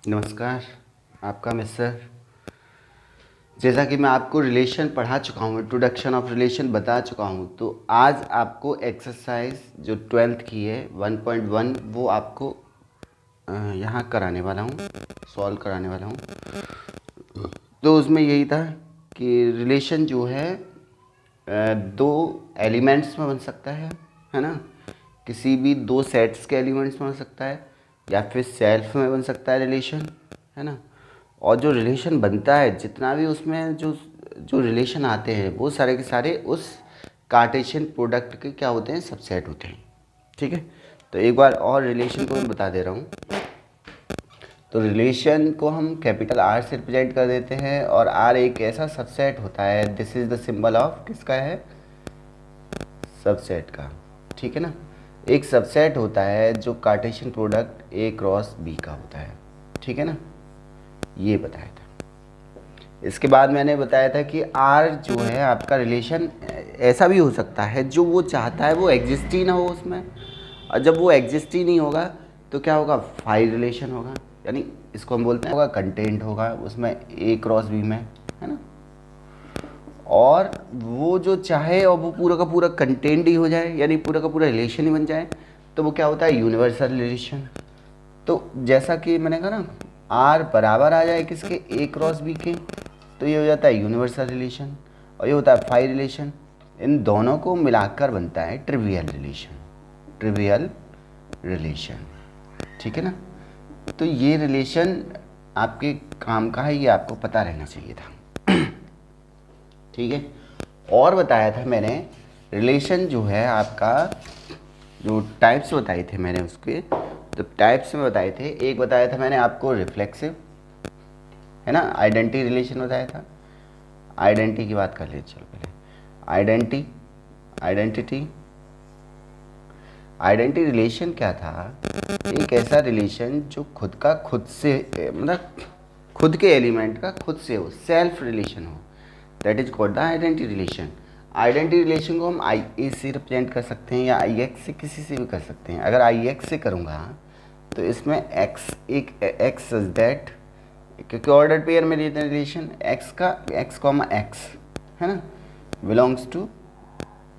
नमस्कार। आपका मिस्टर। जैसा कि मैं आपको रिलेशन पढ़ा चुका हूँ, इंट्रोडक्शन ऑफ रिलेशन बता चुका हूँ, तो आज आपको एक्सरसाइज जो 12th की है 1.1 वो आपको यहाँ कराने वाला हूँ, सॉल्व कराने वाला हूँ। तो उसमें यही था कि रिलेशन जो है दो एलिमेंट्स में बन सकता है ना। किसी भी दो सेट्स के एलिमेंट्स में बन सकता है या फिर सेल्फ में बन सकता है रिलेशन, है ना। और जो रिलेशन बनता है, जितना भी उसमें जो जो रिलेशन आते हैं, वो सारे के सारे उस कार्टेशियन प्रोडक्ट के क्या होते हैं, सबसेट होते हैं। ठीक है, तो एक बार और रिलेशन को मैं बता दे रहा हूँ। तो रिलेशन को हम कैपिटल आर से रिप्रेजेंट कर देते हैं, और आर एक ऐसा सबसेट होता है, this is the symbol of किसका है, सबसेट का। ठीक है ना, एक सबसेट होता है जो Cartesian product A cross B का होता है। ठीक है ना, ये बताया था। इसके बाद मैंने बताया था कि आर जो है आपका रिलेशन ऐसा भी हो सकता है जो वो चाहता है वो एग्जिस्ट ही ना हो उसमें, और जब वो एग्जिस्ट ही नहीं होगा तो क्या होगा, फाई रिलेशन होगा। यानी इसको हम बोलते हैं होगा कंटेंट होगा उसमें ए क्रॉस बी में, है ना। और वो जो चाहे और वो पूरा का पूरा कंटेंट ही हो जाए, यानी पूरा का पूरा रिलेशन ही बन जाए, तो वो क्या होता है, यूनिवर्सल रिलेशन। तो जैसा कि मैंने कहा ना, आर बराबर आ जाए किसके, ए क्रॉस बी के, तो ये हो जाता है यूनिवर्सल रिलेशन, और ये होता है फाई रिलेशन। इन दोनों को मिलाकर बनता है ट्रिवियल रिलेशन, ट्रिवियल रिलेशन। ठीक है ना, तो ये रिलेशन आपके काम का है, ये आपको पता रहना चाहिए था। ठीक है, और बताया था मैंने रिलेशन जो है आपका, जो टाइप्स बताए थे मैंने उसके, तो टाइप्स में बताए थे, एक बताया था मैंने आपको रिफ्लेक्सिव, है ना, आइडेंटिटी रिलेशन बताया था। आइडेंटिटी की बात कर ले, चलो पहले आइडेंटिटी आइडेंटिटी आइडेंटिटी रिलेशन क्या था, एक ऐसा रिलेशन जो खुद का खुद से, मतलब खुद के एलिमेंट का खुद से हो, सेल्फ रिलेशन हो, that is called the identity relation. Identity relation को हम आई ए से रिप्रेजेंट कर सकते हैं या आई एक्स से, किसी से भी कर सकते हैं। अगर आई एक्स से करूँगा तो इसमें एक्स, एक एक्स इज दैट, क्योंकि ऑर्डर पेयर में लेते हैं रिलेशन, एक्स का एक्स कॉमा एक्स, है ना, बिलोंग्स टू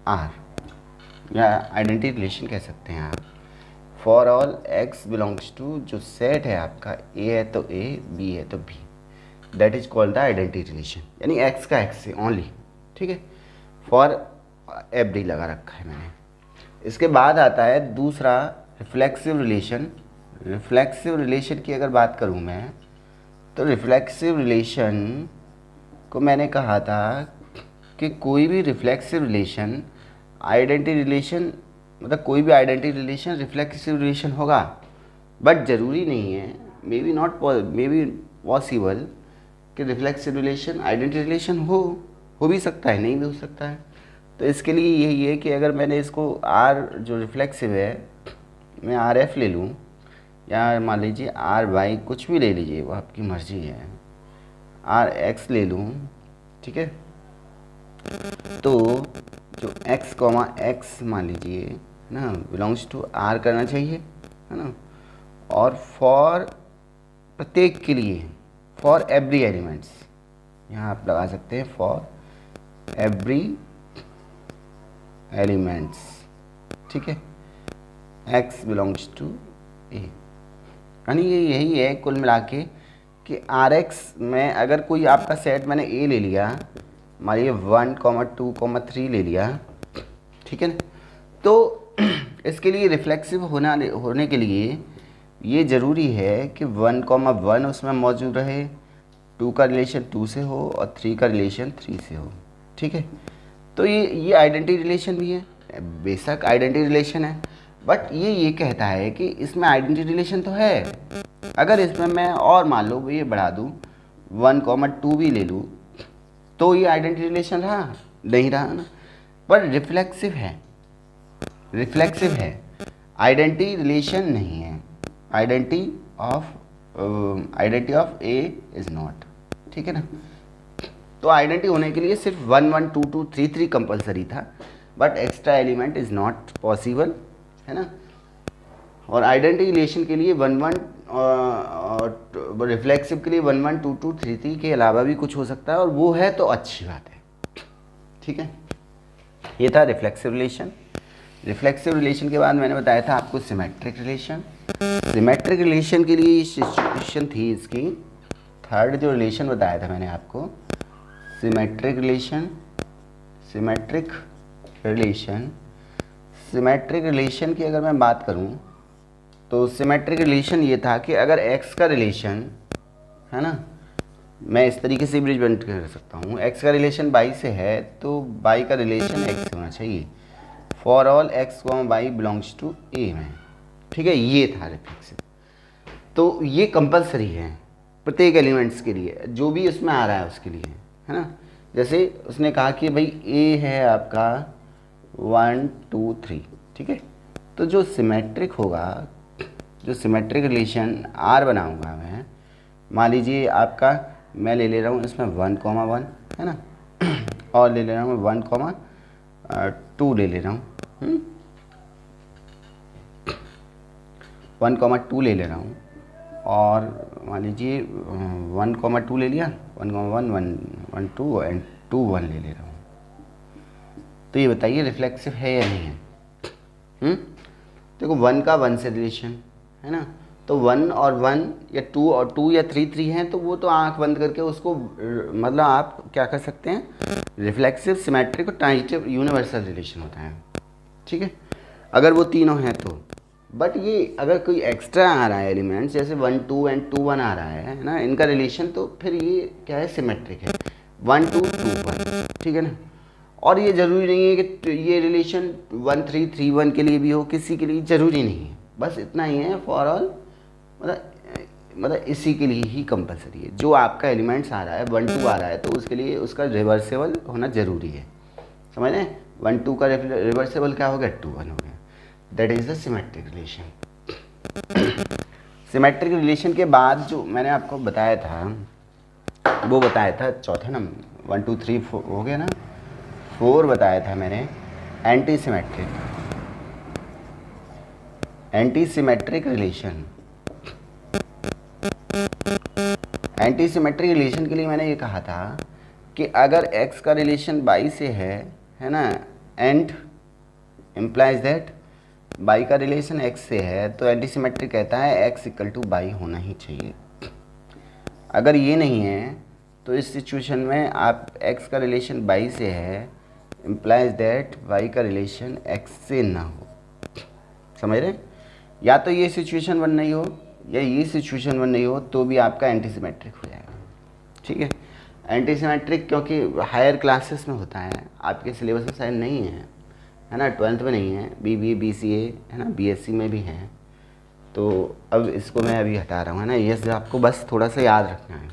आर, या आइडेंटिटी रिलेशन कह सकते हैं आप। For all x belongs to, जो सेट है आपका, ए है तो ए, बी है तो B, that is called the identity relation, यानी एक्स का एक्स से ओनली। ठीक है, फॉर एवरी लगा रखा है मैंने। इसके बाद आता है दूसरा रिफ्लेक्सिव रिलेशन। रिफ्लेक्सिव रिलेशन की अगर बात करूँ मैं, तो रिफ्लेक्सिव रिलेशन को मैंने कहा था कि कोई भी रिफ्लेक्सिव रिलेशन आइडेंटिटी रिलेशन, मतलब कोई भी आइडेंटिटी रिलेशन रिफ्लेक्सिव रिलेशन होगा, बट ज़रूरी नहीं है, may be not, may be possible कि रिफ्लेक्सिव रिलेशन आइडेंटिटी रिलेशन हो भी सकता है, नहीं भी हो सकता है। तो इसके लिए यही है कि अगर मैंने इसको आर जो रिफ्लेक्सिव है, मैं आर एफ ले लूँ, या मान लीजिए आर वाई कुछ भी ले लीजिए, वो आपकी मर्जी है, आर एक्स ले लूँ, ठीक है, तो जो एक्स कॉमा एक्स मान लीजिए ना, बिलोंग्स टू आर करना चाहिए, है ना। और फॉर प्रत्येक के लिए, फॉर एवरी एलिमेंट्स, यहाँ आप लगा सकते हैं फॉर एवरी एलिमेंट्स, ठीक है, एक्स बिलोंग्स टू ए। यानी ये यही है कुल मिला के कि आर एक्स में अगर कोई आपका सेट मैंने ए ले लिया, मान लीजिए 1, 2, 3 ले लिया, ठीक है ना, तो इसके लिए रिफ्लेक्सिव होने के लिए ये ज़रूरी है कि 1, 1 उसमें मौजूद रहे, 2 का रिलेशन 2 से हो और 3 का रिलेशन 3 से हो। ठीक है, तो ये आइडेंटिटी रिलेशन भी है, बेशक आइडेंटिटी रिलेशन है, बट ये कहता है कि इसमें आइडेंटिटी रिलेशन तो है। अगर इसमें मैं और मान लो ये बढ़ा दूँ, 1, 2 भी ले लूँ, तो ये आइडेंटिटी रिलेशन रहा नहीं रहा ना, पर रिफ्लेक्सिव है, रिफ्लेक्सिव है, आइडेंटिटी रिलेशन नहीं है। Identity of A is not, ठीक है ना। तो आइडेंटिटी होने के लिए सिर्फ 1, 1, 2, 2, 3 कंपलसरी था, but extra element is not possible, है ना। और आइडेंटिटी रिलेशन के लिए 1 1 और रिफ्लेक्सिव के लिए 1 1 2 2 3 3 के अलावा भी कुछ हो सकता है, और वो है तो अच्छी बात है। ठीक है, ये था रिफ्लेक्सिव रिलेशन। रिफ्लेक्सिव रिलेशन के बाद मैंने बताया था आपको सिमेट्रिक रिलेशन। सिमेट्रिक रिलेशन के लिए सिचुएशन थी इसकी, थर्ड जो रिलेशन बताया था मैंने आपको, symmetric relation. Symmetric relation, symmetric relation की अगर मैं बात करूं तो सिमेट्रिक रिलेशन ये था कि अगर x का रिलेशन है ना, मैं इस तरीके से भी रिप्रेजेंट कर सकता हूँ, x का रिलेशन y से है तो y का रिलेशन x से होना चाहिए for all x, y belongs to A में। ठीक है, ये था रिफ्लेक्सिव। तो ये कंपलसरी है प्रत्येक एलिमेंट्स के लिए, जो भी उसमें आ रहा है उसके लिए, है ना। जैसे उसने कहा कि भाई A है आपका 1 2 3, ठीक है, तो जो सिमेट्रिक होगा, जो सिमेट्रिक रिलेशन R बनाऊंगा मैं, मान लीजिए आपका, मैं ले रहा हूँ इसमें 1 1 है ना, और ले रहा हूँ 1 2 ले रहा हूँ, 1 2 ले रहा हूँ, और मान लीजिए 1 2 ले लिया, 1 1 1 2 एंड 2 1 ले रहा हूँ। तो ये बताइए रिफ्लेक्सिव है या नहीं है? देखो 1 का 1 से रिलेशन है ना, तो 1 और 1 या 2 और 2 या 3 3 हैं, तो वो तो आंख बंद करके उसको मतलब आप क्या कर सकते हैं, रिफ्लेक्सिव, सिमेट्रिक और ट्रांजिटिव यूनिवर्सल रिलेशन होता है। ठीक है, अगर वो तीनों हैं तो। बट ये अगर कोई एक्स्ट्रा आ रहा है एलिमेंट्स, जैसे 1 2 एंड 2 1 आ रहा है ना, इनका रिलेशन, तो फिर ये क्या है, सिमेट्रिक है, 1 2 2 1। ठीक है ना, और ये ज़रूरी नहीं है कि ये रिलेशन 1 3 3 1 के लिए भी हो, किसी के लिए ज़रूरी नहीं है, बस इतना ही है फॉर ऑल, मतलब इसी के लिए ही कंपलसरी है। जो आपका एलिमेंट्स आ रहा है 1 2 आ रहा है, तो उसके लिए उसका रिवर्सेबल होना ज़रूरी है, समझ रहे हैं। 1 2 का रिवर्सेबल क्या हो गया, 2 1 हो गया, that is the symmetric relation. Symmetric relation के बाद जो मैंने आपको बताया था, वो बताया था चौथा नंबर, 1 2 3 4 हो गया ना, 4 बताया था मैंने, anti symmetric. Anti symmetric relation, anti symmetric relation के लिए मैंने ये कहा था कि अगर x का रिलेशन y से है ना, एंड इम्प्लाइज दैट y का रिलेशन x से है, तो एंटी सिमेट्रिक कहता है x इक्वल टू y होना ही चाहिए। अगर ये नहीं है तो इस सिचुएशन में आप x का रिलेशन y से है, इम्प्लाइज दैट y का रिलेशन x से ना हो। समझ रहे हैं, या तो ये सिचुएशन 1 नहीं हो या ये सिचुएशन 1 नहीं हो, तो भी आपका एंटी सिमेट्रिक हो जाएगा। ठीक है, एंटी सिमेट्रिक क्योंकि हायर क्लासेस में होता है, आपके सिलेबस में शायद नहीं है ना, 12th में नहीं है, BBA BCA है ना, BSc में भी है, तो अब इसको मैं अभी हटा रहा हूँ, है ना, ये आपको बस थोड़ा सा याद रखना है।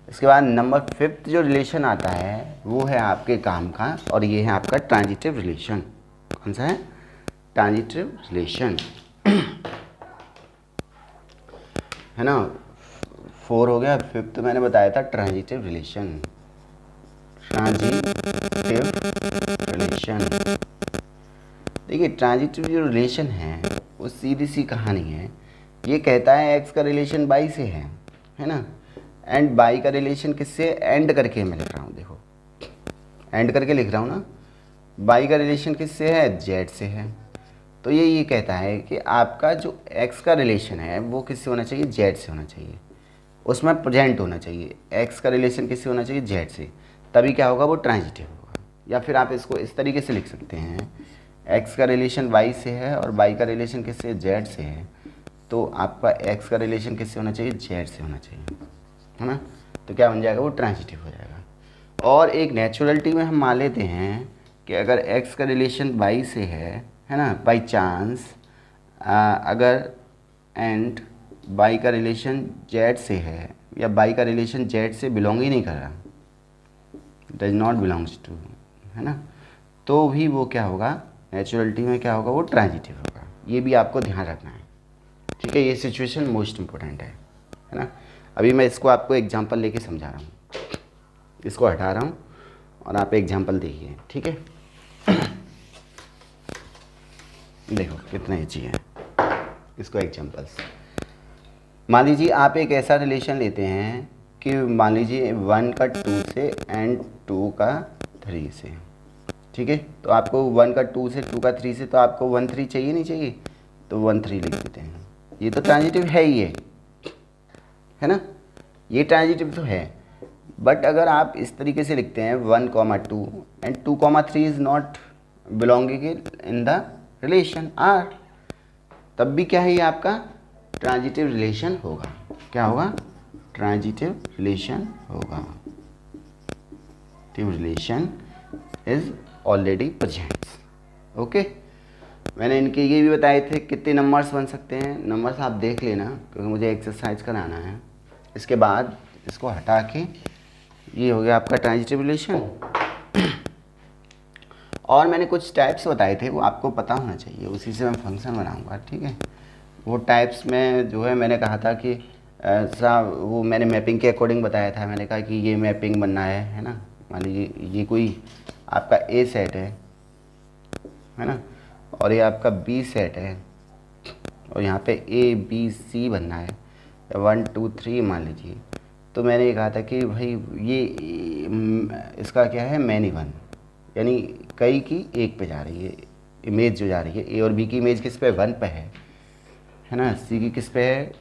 इसके बाद नंबर 5th जो रिलेशन आता है वो है आपके काम का, और ये है आपका ट्रांजिटिव रिलेशन। कौन सा है, ट्रांजिटिव रिलेशन, है ना। 4 हो गया, 5th मैंने बताया था ट्रांजिटिव रिलेशन। ट्रांजिटिव रिलेशन, देखिए ट्रांजिटिव जो रिलेशन है वो सीधी सी कहानी है, ये कहता है x का रिलेशन y से है ना, एंड y का रिलेशन किससे, एंड करके मैं लिख रहा हूँ, देखो एंड करके लिख रहा हूँ ना, y का रिलेशन किससे है, z से है। तो ये कहता है कि आपका जो x का रिलेशन है वो किससे होना चाहिए, z से होना चाहिए, उसमें प्रेजेंट होना चाहिए। x का रिलेशन किससे होना चाहिए, z से, तभी क्या होगा, वो ट्रांजिटिव होगा। या फिर आप इसको इस तरीके से लिख सकते हैं, x का रिलेशन y से है और y का रिलेशन किससे, z से है, तो आपका x का रिलेशन किससे होना चाहिए, z से होना चाहिए, है ना। तो क्या बन जाएगा, वो ट्रांजिटिव हो जाएगा। और एक नेचुरलिटी में हम मान लेते हैं कि अगर x का रिलेशन y से है ना, बाई चांस अगर एंड y का रिलेशन z से है, या y का रिलेशन z से बिलोंग ही नहीं कर रहा, डज नॉट बिलोंग्स टू, है ना, तो भी वो क्या होगा, नेचुरलिटी में क्या होगा, वो ट्रांजिटिव होगा। ये भी आपको ध्यान रखना है। ठीक है, ये सिचुएशन मोस्ट इम्पोर्टेंट है ना। अभी मैं इसको आपको एग्जांपल लेके समझा रहा हूँ, इसको हटा रहा हूँ और आप एग्जांपल देखिए। ठीक है, देखो कितना ईजी है। इसको एग्जाम्पल्स। मान लीजिए आप एक ऐसा रिलेशन लेते हैं कि मान लीजिए 1 का 2 से एंड 2 का 3 से, ठीक है। तो आपको 1 का 2 से 2 का 3 से तो आपको 1 3 चाहिए नहीं चाहिए, तो 1 3 लिख देते हैं। ये तो ट्रांजिटिव है ही है ना, ये ट्रांजिटिव तो है। बट अगर आप इस तरीके से लिखते हैं 1 2 and 2 3 is not belonging in the relation R, तब भी क्या है ये आपका ट्रांजिटिव रिलेशन होगा। क्या होगा? ट्रांजिटिव रिलेशन होगा। Relation is already present. Okay, मैंने इनके ये भी बताए थे कितने नंबर्स बन सकते हैं। नंबर्स आप देख लेना क्योंकि मुझे एक्सरसाइज कराना है। इसके बाद इसको हटा के ये हो गया आपका ट्रांजिटिव रिलेशन। और मैंने कुछ टाइप्स बताए थे, वो आपको पता होना चाहिए, उसी से मैं फंक्शन बनाऊंगा, ठीक है। वो टाइप्स में जो है मैंने कहा था कि ऐसा, वो मैंने मैपिंग के अकॉर्डिंग बताया था। मैंने कहा कि ये मैपिंग बनना है ना। मान लीजिए ये कोई आपका ए सेट है ना, और ये आपका बी सेट है, और यहाँ पे ए बी सी बनना है 1 2 3 मान लीजिए। तो मैंने ये कहा था कि भाई ये इसका क्या है, मैनी वन, यानी कई की एक पे जा रही है इमेज जो जा रही है। ए और बी की इमेज किस पे 1 पे है ना। सी की किस पे है,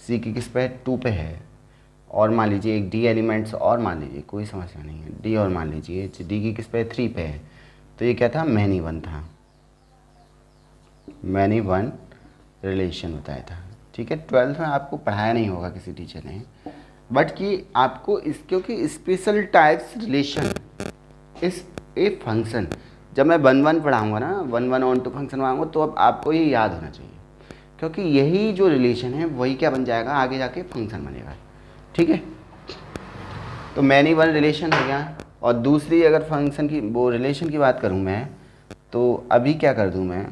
सी की किस पे है 2 पे है। और मान लीजिए एक डी एलिमेंट्स और मान लीजिए, कोई समस्या नहीं है, डी और मान लीजिए डी की किस पे 3 पे है। तो ये क्या था, मैनी वन था, मैनी वन रिलेशन बताया था, ठीक है। 12th में आपको पढ़ाया नहीं होगा किसी टीचर ने, बट कि आपको इस क्योंकि स्पेशल टाइप्स रिलेशन इस ए फंक्शन, जब मैं 1 पढ़ाऊँगा ना, 1 ऑन टू फंक्शन पढ़ाऊँगा, तो अब आपको ये याद होना चाहिए, क्योंकि यही जो रिलेशन है वही क्या बन जाएगा, आगे जाके फंक्शन बनेगा, ठीक है। तो मैनी वन रिलेशन हो गया। और दूसरी अगर फंक्शन की वो रिलेशन की बात करूँ मैं, तो अभी क्या कर दूँ मैं,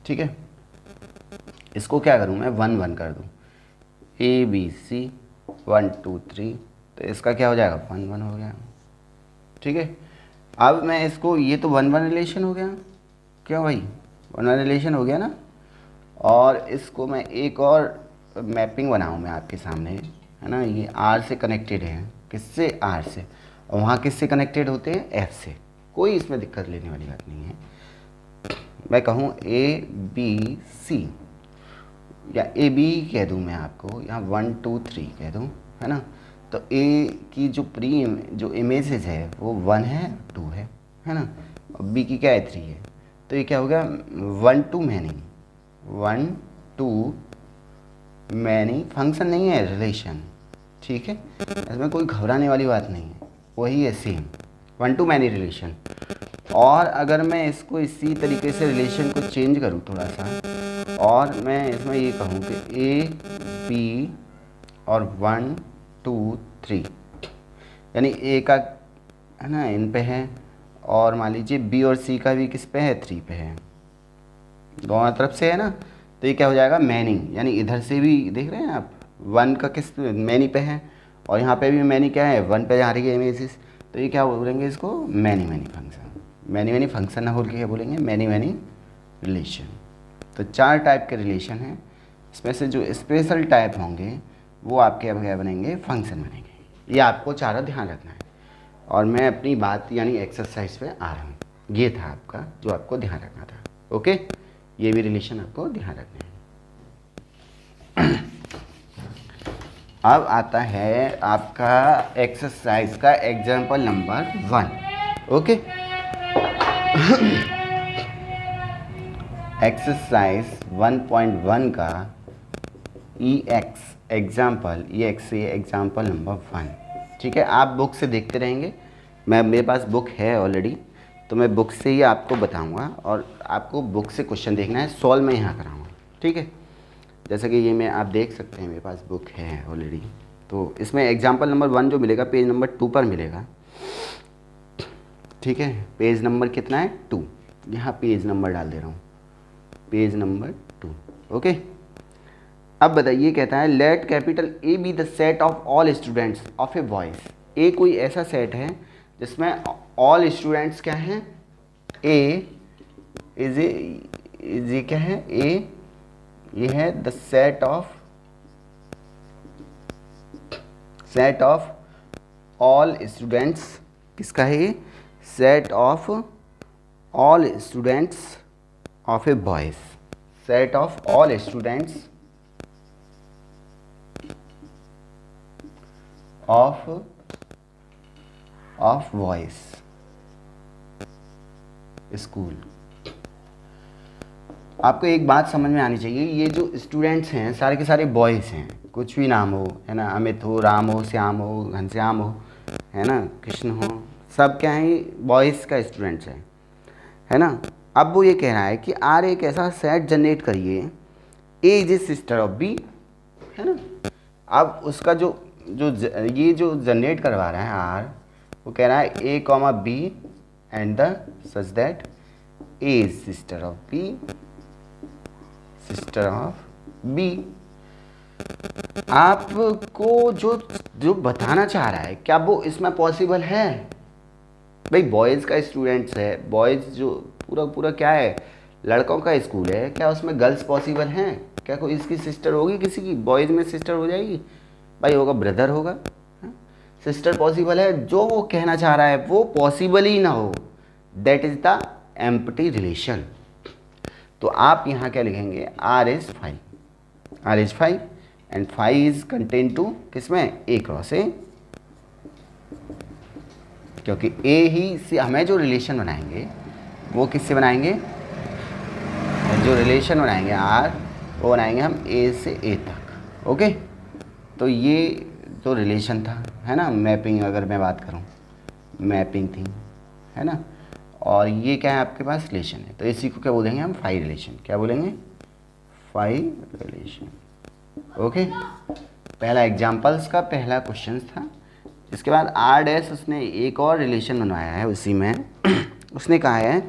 ठीक है, इसको क्या करूँ मैं 1 1 कर दूँ, ए बी सी 1 2 3, तो इसका क्या हो जाएगा 1 1 हो गया, ठीक है। अब मैं इसको, ये तो 1 1 रिलेशन हो गया, क्यों भाई 1 1 रिलेशन हो गया ना। और इसको मैं एक और मैपिंग बनाऊँ मैं आपके सामने, है ना। ये आर से कनेक्टेड है, किससे, आर से, और वहाँ किससे कनेक्टेड होते हैं, एफ से। कोई इसमें दिक्कत लेने वाली बात नहीं है। मैं कहूँ ए बी सी, या ए बी कह दूँ मैं आपको, या 1 2 3 कह दूँ, है ना। तो ए की जो जो इमेजेस है वो 1 है 2 है ना, और बी की क्या है 3 है। तो ये क्या हो गया 1 2 मैनी, 1 2 मैनी फंक्शन नहीं है, रिलेशन, ठीक है। इसमें कोई घबराने वाली बात नहीं है, वही है सेम 1 2 मैनी रिलेशन। और अगर मैं इसको इसी तरीके से रिलेशन को चेंज करूँ थोड़ा सा, और मैं इसमें ये कहूँ कि ए बी और 1 2 3, यानी ए का है ना इन पे है, और मान लीजिए बी और सी का भी किस पे है 3 पे है, दोनों तरफ से है ना। तो ये क्या हो जाएगा मैनी, यानी इधर से भी देख रहे हैं आप 1 का किस मैनी पे है, और यहाँ पे भी मैनी क्या है 1 पे जा रही है इमेजेस। तो ये क्या बोलेंगे इसको, many many function. Many many function ना बोल के क्या बोलेंगे, मैनी मैनी रिलेशन। तो 4 टाइप के रिलेशन हैं, इसमें से जो स्पेशल टाइप होंगे वो आपके क्या बनेंगे, फंक्शन बनेंगे। ये आपको चारों ध्यान रखना है। और मैं अपनी बात यानी एक्सरसाइज पे आ रहा हूँ। ये था आपका जो आपको ध्यान रखना था, ओके। ये भी रिलेशन आपको ध्यान रखना है। अब आता है आपका एक्सरसाइज का एग्जाम्पल नंबर 1, ओके। एक्सरसाइज 1.1 का एग्जाम्पल नंबर 1, ठीक है। आप बुक से देखते रहेंगे, मेरे पास बुक है ऑलरेडी, तो मैं बुक से ही आपको बताऊंगा, और आपको बुक से क्वेश्चन देखना है, सॉल्व मैं यहाँ कराऊंगा, ठीक है। जैसे कि ये आप देख सकते हैं मेरे पास बुक है ऑलरेडी। तो इसमें एग्जाम्पल नंबर 1 जो मिलेगा पेज नंबर 2 पर मिलेगा, ठीक है। पेज नंबर कितना है 2, यहाँ पेज नंबर डाल दे रहा हूँ, पेज नंबर 2, ओके। अब बताइए, कहता है let capital A B the set of all students of A boys. ए कोई ऐसा सेट है जिसमें ऑल स्टूडेंट्स क्या हैं, ए इज ये क्या है, ए, ये है the set of all students, किसका है ये, set of all students of A boys, set of all students of boys school. आपको एक बात समझ में आनी चाहिए, ये जो स्टूडेंट्स हैं सारे के सारे बॉयज़ हैं, कुछ भी नाम हो, है ना, अमित हो, राम हो, श्याम हो, घनश्याम हो, है ना, कृष्ण हो, सब क्या है, बॉयज़ का स्टूडेंट्स है ना। अब वो ये कह रहा है कि आर एक ऐसा सेट जनरेट करिए, A is a sister of B, है ना। अब उसका ये जो जनरेट करवा रहा है आर, वो कह रहा है A comma B and the such that A is sister of B, sister of B. आपको जो बताना चाह रहा है, क्या वो इसमें पॉसिबल है? भाई बॉयज़ का स्टूडेंट्स है, बॉयज़ जो पूरा क्या है, लड़कों का स्कूल है, क्या उसमें गर्ल्स पॉसिबल हैं? क्या कोई इसकी सिस्टर होगी, किसी की बॉयज़ में सिस्टर हो जाएगी? भाई होगा, ब्रदर होगा, सिस्टर पॉसिबल है। जो वो कहना चाह रहा है वो पॉसिबल ही ना हो, that is the empty relation. तो आप यहाँ क्या लिखेंगे, R is 5 and 5 is contain to किसमें, ए क्रॉस ए, क्योंकि ए ही से हमें जो रिलेशन बनाएंगे वो किससे बनाएंगे, जो रिलेशन बनाएंगे आर, वो बनाएंगे हम ए से ए तक। ओके, तो ये जो रिलेशन था, है ना, मैपिंग, अगर मैं बात करूँ मैपिंग थी, है ना, और ये क्या है आपके पास, रिलेशन है, तो इसी को क्या बोलेंगे हम, 5 रिलेशन। क्या बोलेंगे, 5 रिलेशन। ओके, पहला एग्जाम्पल्स का पहला क्वेश्चन था। इसके बाद आर डैश उसने एक और रिलेशन बनवाया है, उसी में उसने कहा है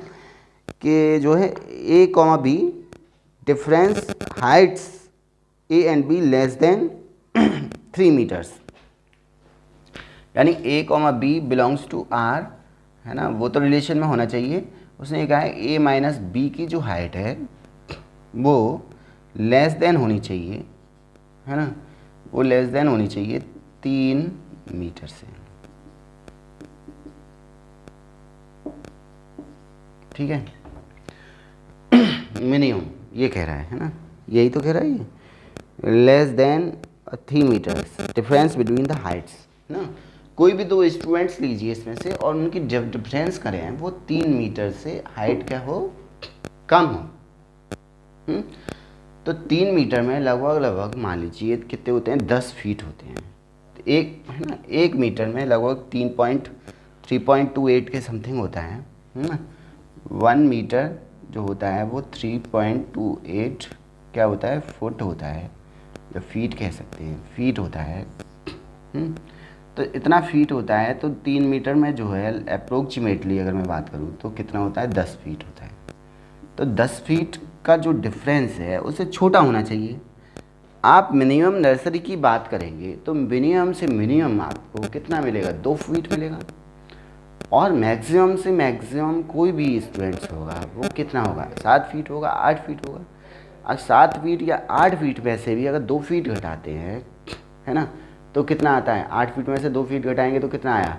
कि जो है A comma B difference heights A and B less than 3 metres, यानी A comma B belongs to R, है ना, वो तो रिलेशन में होना चाहिए। उसने ये कहा है ए माइनस बी की जो हाइट है वो लेस देन होनी चाहिए, है ना, वो लेस देन होनी चाहिए 3 मीटर से। ठीक है, मिनिमम ये कह रहा है ना, यही तो कह रहा है ये, less than 3 metres difference between the heights ना। कोई भी 2 स्टूडेंट्स लीजिए इसमें से और उनकी डिफरेंस करें वो 3 मीटर से हाइट क्या हो, कम हो। तो 3 मीटर में लगभग मान लीजिए कितने होते हैं, 10 फीट होते हैं। तो एक है ना, 1 मीटर में लगभग 3.28 के समथिंग होता है ना। 1 मीटर जो होता है वो 3.28 क्या होता है, फुट होता है, जो फीट कह सकते हैं, फीट होता है। तो इतना फीट होता है, तो 3 मीटर में जो है अप्रोक्सीमेटली अगर मैं बात करूँ तो कितना होता है, 10 फीट होता है। तो 10 फीट का जो डिफरेंस है उससे छोटा होना चाहिए। आप मिनिमम नर्सरी की बात करेंगे तो मिनिमम से मिनिमम आपको कितना मिलेगा, 2 फीट मिलेगा, और मैक्सिमम से मैक्सिमम कोई भी स्टूडेंट्स होगा वो कितना होगा, 7 फीट होगा, 8 फीट होगा। अब 7 फीट या 8 फीट में से भी अगर 2 फीट घटाते हैं, है ना, तो कितना आता है, 8 फीट में से 2 फीट घटाएंगे तो कितना आया,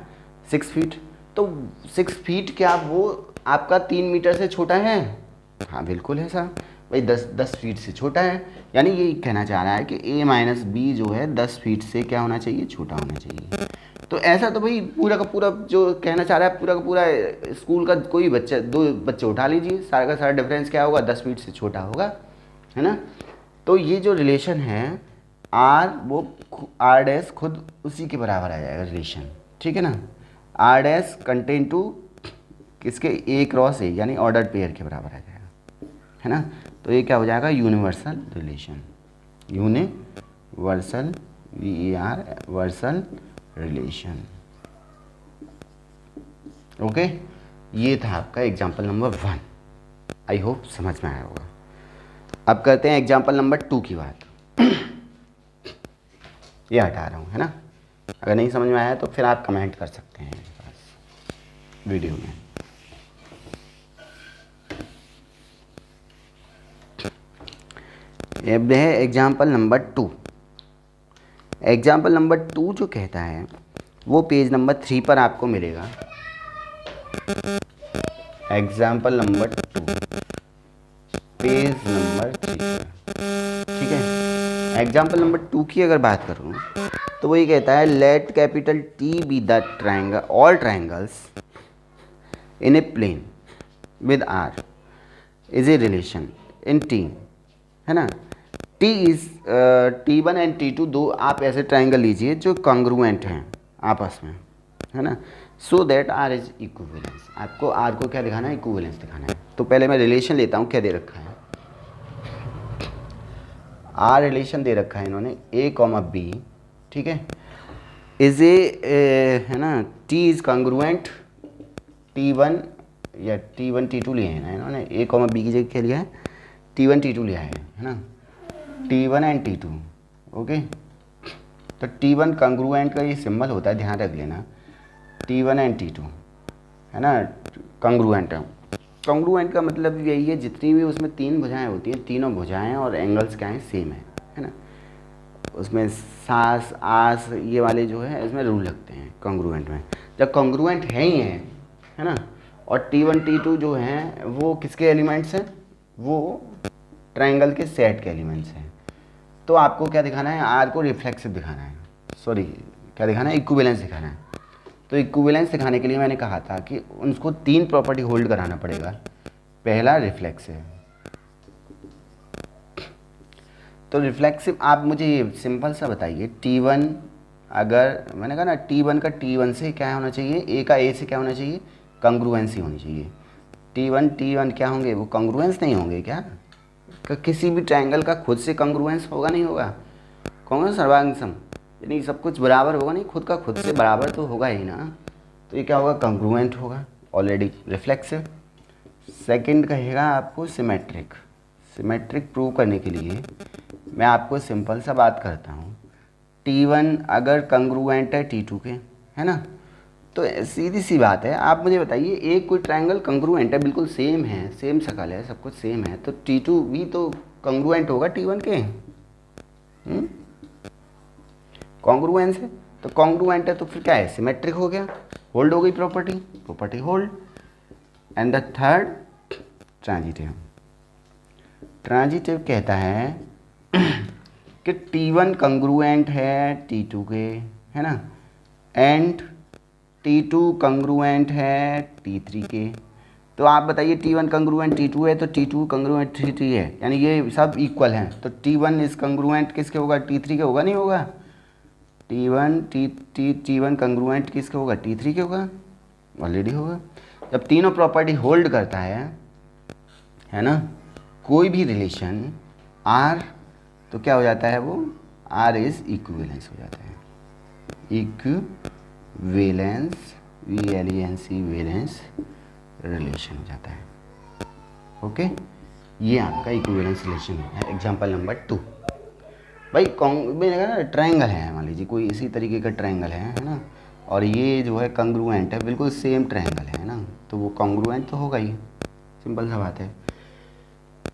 6 फीट। तो 6 फीट क्या वो आपका 3 मीटर से छोटा है? हाँ बिल्कुल है साहब, भाई 10 फीट से छोटा है। यानी ये कहना चाह रहा है कि ए माइनस बी जो है 10 फीट से क्या होना चाहिए, छोटा होना चाहिए। तो ऐसा तो भाई पूरा का पूरा जो कहना चाह रहा है, पूरा का पूरा स्कूल का कोई बच्चा, 2 बच्चे उठा लीजिए, सारा का सारा डिफरेंस क्या होगा, 10 फीट से छोटा होगा, है ना। तो ये जो रिलेशन है आर, वो आर डैश खुद उसी के बराबर आ जाएगा रिलेशन, ठीक है ना। आर डैश कंटेन टू किसके, ए क्रॉस ए, यानी ऑर्डर पेयर के बराबर आ जाएगा, है ना। तो ये क्या हो जाएगा, universal relation, universal VER Vercel relation. Okay, ये था आपका एग्जाम्पल नंबर 1। आई होप समझ में आया होगा। अब करते हैं एग्जाम्पल नंबर 2 की बात। ये हटा रहा हूँ, है ना। अगर नहीं समझ में आया तो फिर आप कमेंट कर सकते हैं मेरे पास वीडियो में। अब है एग्जाम्पल नंबर 2। एग्जाम्पल नंबर 2 जो कहता है वो पेज नंबर 3 पर आपको मिलेगा। एग्जाम्पल नंबर 2 पेज नंबर 3 पर, ठीक है। एग्जाम्पल नंबर 2 की अगर बात करूँ तो वो ये कहता है let capital T be the triangle all triangles in a plane with R is a relation in T, है ना। T is T1 and T2 दो आप ऐसे ट्राइंगल लीजिए जो कॉन्ग्रुएंट हैं आपस में, है ना। So that R is equivalence. आपको आर को क्या दिखाना है, इक्विवेलेंस दिखाना है। तो पहले मैं रिलेशन लेता हूँ, क्या दे रखा है। आर रिलेशन दे रखा है इन्होंने A कॉमा B, ठीक है। इज ए है ना, टी इज कॉन्ग्रुएंट T1 या T1 T2 लिए हैं ना इन्होंने। A कॉमा B की जगह क्या लिया है, T1 T2 लिया है ना। T1 and T2, okay. तो T1 कॉन्ग्रुएंट का ये सिंबल होता है, ध्यान रख लेना। T1 एंड T2, है ना, कॉन्ग्रुएंट है। कॉन्ग्रुएंट का मतलब यही है जितनी भी उसमें तीन भुजाएं होती हैं, तीनों भुजाएं और एंगल्स क्या हैं, सेम है ना। उसमें सास आस ये वाले जो है इसमें रूल लगते हैं कॉन्ग्रुएंट में। जब कॉन्ग्रुएंट है ही है ना, और T1 T2 जो हैं वो किसके एलिमेंट्स हैं, वो ट्राइंगल के सेट के एलिमेंट्स हैं। तो आपको क्या दिखाना है, आर को रिफ्लेक्सिव दिखाना है, सॉरी क्या दिखाना है, इक्विवेलेंस दिखाना है। तो इक्विवेलेंस दिखाने के लिए मैंने कहा था कि उनको तीन प्रॉपर्टी होल्ड कराना पड़ेगा। पहला रिफ्लेक्सिव, तो रिफ्लेक्सिव आप मुझे ये सिंपल सा बताइए। T1 अगर मैंने कहा ना T1 का T1 से क्या होना चाहिए, A का A से क्या होना चाहिए, कॉन्ग्रुएंस ही होनी चाहिए। T1 क्या होंगे, वो कॉन्ग्रुएंस नहीं होंगे क्या। किसी भी ट्रायंगल का खुद से कॉन्ग्रुएंस होगा नहीं होगा, कॉन्ग्रुएंस सर्वांगसम, यानी सब कुछ बराबर होगा नहीं, खुद का खुद से बराबर तो होगा ही ना। तो ये क्या होगा, कॉन्ग्रुएंट होगा, ऑलरेडी रिफ्लेक्सिव। सेकंड कहेगा आपको सिमेट्रिक। सिमेट्रिक प्रूव करने के लिए मैं आपको सिंपल सा बात करता हूँ। T1 अगर कॉन्ग्रुएंट है T2 के, है ना, तो सीधी सी बात है। आप मुझे बताइए एक कोई ट्रायंगल कॉन्ग्रुएंट है, बिल्कुल सेम है, सेम शक्ल है, सब कुछ सेम है, तो T2 भी तो कॉन्ग्रुएंट होगा T1 के। कॉन्ग्रुएंस है तो कॉन्ग्रुएंट है तो फिर क्या है, सिमेट्रिक हो गया, होल्ड हो गई property hold. And the third transitive. Transitive कहता है कि T1 कॉन्ग्रुएंट है T2 के, है ना, एंड T2 कॉन्ग्रुएंट है T3 के। तो आप बताइए T1 कॉन्ग्रुएंट T2 है तो T2 कॉन्ग्रुएंट T3 है, यानी ये सब इक्वल हैं। तो T1 इस कॉन्ग्रुएंट किसके होगा, T3 के होगा नहीं होगा। T1 कॉन्ग्रुएंट किसके होगा, T3 के होगा, ऑलरेडी होगा। जब तीनों प्रॉपर्टी होल्ड करता है ना, कोई भी रिलेशन R, तो क्या हो जाता है वो, R इज इक्विवेलेंस हो जाता है। इक्विवेलेंस, वेलेंस रिलेशन हो जाता है। ओके, ये आपका इक्विवेलेंस रिलेशन है। Example number 2। भाई मैंने कहा ना ट्रायंगल है, मान लीजिए कोई इसी तरीके का ट्रायंगल है ना, और ये जो है कॉन्ग्रुएंट है, बिल्कुल सेम ट्रायंगल है ना, तो वो कॉन्ग्रुएंट तो होगा ही, सिंपल सा बात है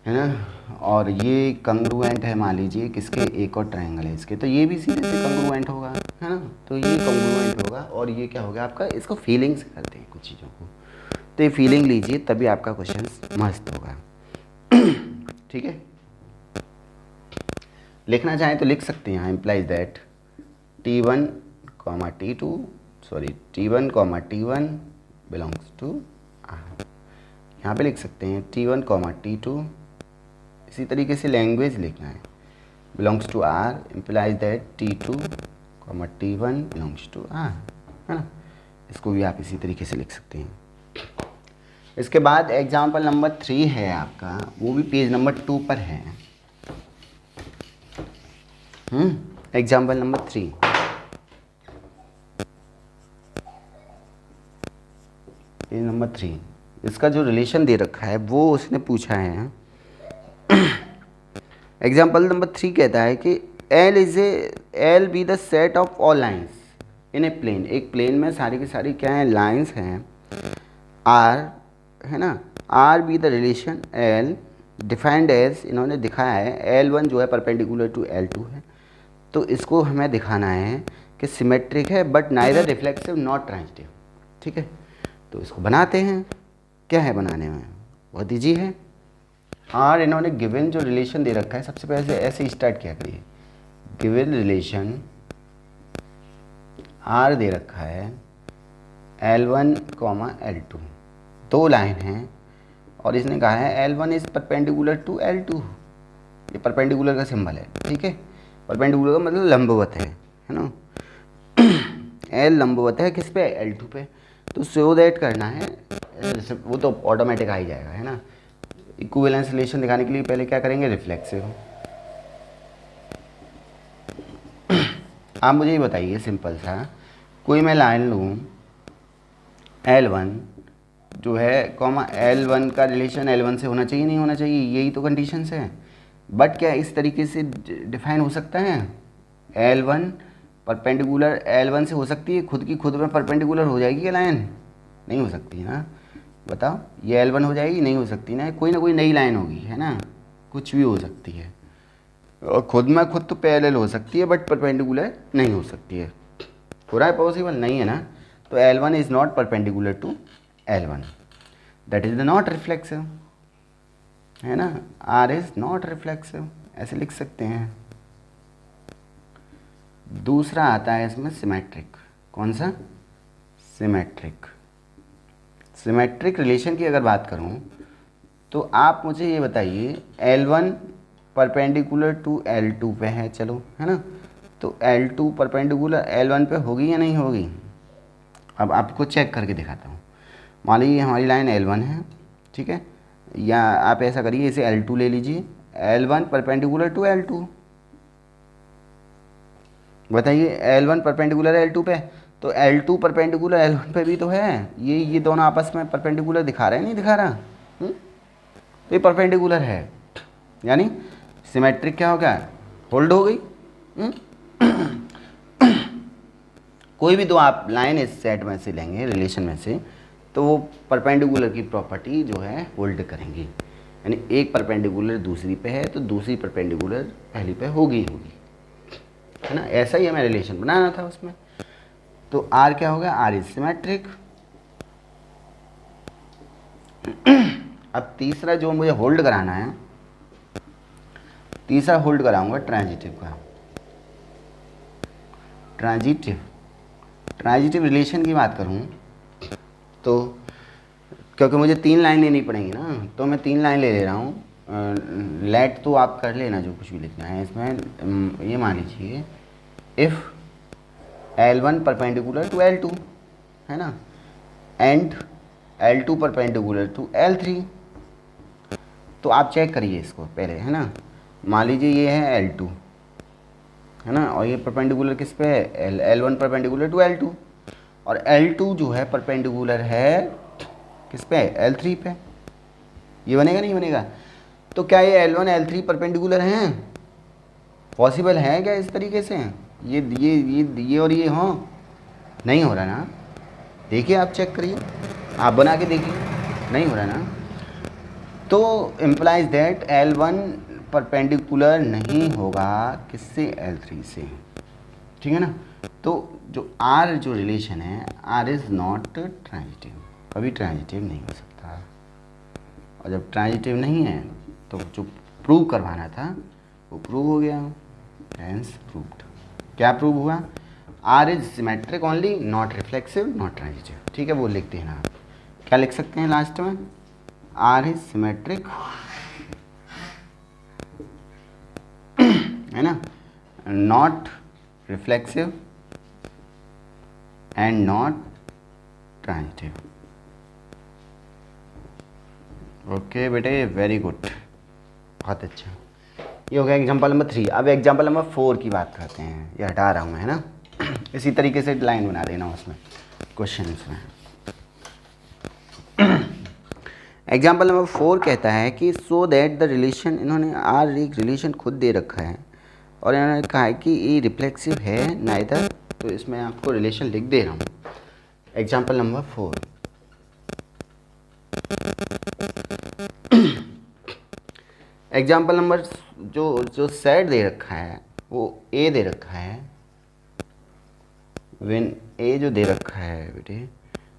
ना। और ये कॉन्ग्रुएंट है मान लीजिए किसके, एक और ट्रायंगल है इसके, तो ये भी सीधे से कॉन्ग्रुएंट होगा, है ना। तो ये कॉन्ग्रुएंट होगा और ये क्या होगा आपका, इसको फीलिंग से करते हैं कुछ चीज़ों को, तो ये फीलिंग लीजिए तभी आपका क्वेश्चन मस्त होगा। ठीक है, लिखना चाहें तो लिख सकते हैं यहाँ, implies that T1 T1 belongs to R। यहाँ पे लिख सकते हैं T1 T2, इसी तरीके से लैंग्वेज लिखना है, belongs to R implies that T2 T1 belongs to R, है ना। इसको भी आप इसी तरीके से लिख सकते हैं। इसके बाद एग्जाम्पल नंबर 3 है आपका, वो भी पेज नंबर 2 पर है। Example number 3, page number 3। इसका जो रिलेशन दे रखा है वो उसने पूछा है। एग्जाम्पल नंबर 3 कहता है कि L be the set of all lines in a plane. एक प्लेन में सारी की सारी क्या है, लाइन्स हैं। R, है ना, R be the relation L defined as, इन्होंने दिखाया है L1 जो है परपेंडिकुलर टू L2 है, तो इसको हमें दिखाना है कि सिमेट्रिक है but neither reflexive not transitive. ठीक है, तो इसको बनाते हैं। क्या है बनाने में, बहुत ईजी है। और इन्होंने गिवन जो रिलेशन दे रखा है, सबसे पहले ऐसे स्टार्ट किया करिए। गिवन रिलेशन R दे रखा है L1, L2, दो लाइन हैं और इसने कहा है L1 is perpendicular to L2। ये परपेंडिकुलर का सिंबल है। ठीक है, परपेंडिकुलर का मतलब लंबवत है ना। L लंबवत है किस पे, L2 पे। तो सो दैट करना है, वो तो ऑटोमेटिक आ ही जाएगा, है ना। इक्विवेलेंस रिलेशन दिखाने के लिए पहले क्या करेंगे, रिफ्लेक्सिव। आप मुझे ये बताइए सिंपल सा, कोई मैं लाइन लूँ L1 जो है L1 का रिलेशन L1 से होना चाहिए, नहीं होना चाहिए, यही तो कंडीशंस है। बट क्या इस तरीके से डिफाइन हो सकता है, L1 परपेंडिकुलर L1 से हो सकती है, खुद की खुद में परपेंडिकुलर हो जाएगी क्या लाइन, नहीं हो सकती ना। बताओ, ये L1 हो जाएगी, नहीं हो सकती ना कोई नई लाइन होगी, है ना, कुछ भी हो सकती है। और खुद में खुद तो पैरेलल हो सकती है बट परपेंडिकुलर नहीं हो सकती है। हो रहा है पॉसिबल, नहीं है ना। तो L1 is not perpendicular to L1, that is the not reflexive, है ना। R इज नॉट रिफ्लेक्सिव, ऐसे लिख सकते हैं। दूसरा आता है इसमें सिमेट्रिक। कौन सा, सिमेट्रिक। सिमेट्रिक रिलेशन की अगर बात करूं तो आप मुझे ये बताइए, L1 परपेंडिकुलर टू L2 पे है, चलो, है ना। तो L2 परपेंडिकुलर L1 पे होगी या नहीं होगी। अब आपको चेक करके दिखाता हूँ। मान लीजिए हमारी लाइन L1 है, ठीक है, या आप ऐसा करिए, इसे L2 ले लीजिए। L1 परपेंडिकुलर टू L2, बताइए L1 परपेंडिकुलर L2 पे, तो L2 परपेंडिकुलर L1 पे भी तो है। ये दोनों आपस में परपेंडिकुलर दिखा रहे हैं, नहीं दिखा रहा, तो ये परपेंडिकुलर है, यानी सिमेट्रिक क्या हो गया, होल्ड हो गई। कोई भी दो आप लाइन इस सेट में से लेंगे, रिलेशन में से, तो वो परपेंडिकुलर की प्रॉपर्टी जो है होल्ड करेंगी, यानी एक परपेंडिकुलर दूसरी पे है तो दूसरी परपेंडिकुलर पहली पे होगी, है ना। ऐसा ही हमें रिलेशन बनाना था उसमें। तो R क्या होगा, R इज सिमेट्रिक। अब तीसरा जो मुझे होल्ड कराना है, तीसरा होल्ड कराऊंगा ट्रांजिटिव का। ट्रांजिटिव रिलेशन की बात करूं तो, क्योंकि मुझे 3 लाइन लेनी पड़ेंगी ना, तो मैं 3 लाइन ले रहा हूँ। लेट तो आप कर लेना जो कुछ भी लिखना है इसमें। ये मान लीजिए if L1 perpendicular to L2, है ना, and L2 perpendicular to L3। तो आप चेक करिए इसको पहले, है ना। मान लीजिए ये है L2, है ना, और ये परपेंडिकुलर किस पे है, L1 परपेंडिकुलर टू L2, और L2 जो है परपेंडिकुलर है किस पे, L3 पे। ये बनेगा नहीं बनेगा। तो क्या ये L1 L3 परपेंडिकुलर हैं, पॉसिबल है क्या इस तरीके से, ये और ये हो, नहीं हो रहा ना। देखिए आप चेक करिए, आप बना के देखिए, नहीं हो रहा ना। तो इम्प्लाइज दैट L1 परपेंडिकुलर नहीं होगा किससे, L3 से, ठीक है ना। तो जो R जो रिलेशन है, R इज़ नॉट ट्रांजिटिव, कभी ट्रांजिटिव नहीं हो सकता। और जब ट्रांजिटिव नहीं है तो जो प्रूव करवाना था वो प्रूव हो गया, हेंस प्रूव्ड। क्या प्रूव हुआ, R is symmetric only, not reflexive, not transitive. ठीक है, वो लिखते हैं ना आप, क्या लिख सकते हैं लास्ट में, R इज सिमेट्रिक, है ना, not reflexive and not transitive. Okay बेटे, वेरी गुड, बहुत अच्छा। ये हो गया एग्जाम्पल नंबर 3। अब एग्जाम्पल नंबर 4 की बात करते हैं, ये हटा रहा हूँ मैं, है ना। इसी तरीके से लाइन बना देना उसमें क्वेश्चन में। एग्जाम्पल नंबर 4 कहता है कि सो दैट द रिलेशन, इन्होंने R एक रिलेशन खुद दे रखा है और इन्होंने कहा है कि ये रिफ्लेक्सिव है नाइदर, तो इसमें आपको रिलेशन लिख दे रहा हूँ। एग्जाम्पल नंबर 4, एग्जाम्पल नंबर जो जो सेट दे रखा है वो ए दे रखा है, व्हेन ए जो दे रखा है बेटे